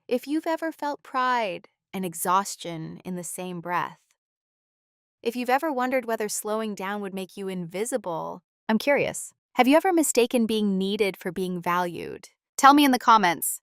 if you've ever felt pride and exhaustion in the same breath, if you've ever wondered whether slowing down would make you invisible, I'm curious. Have you ever mistaken being needed for being valued? Tell me in the comments.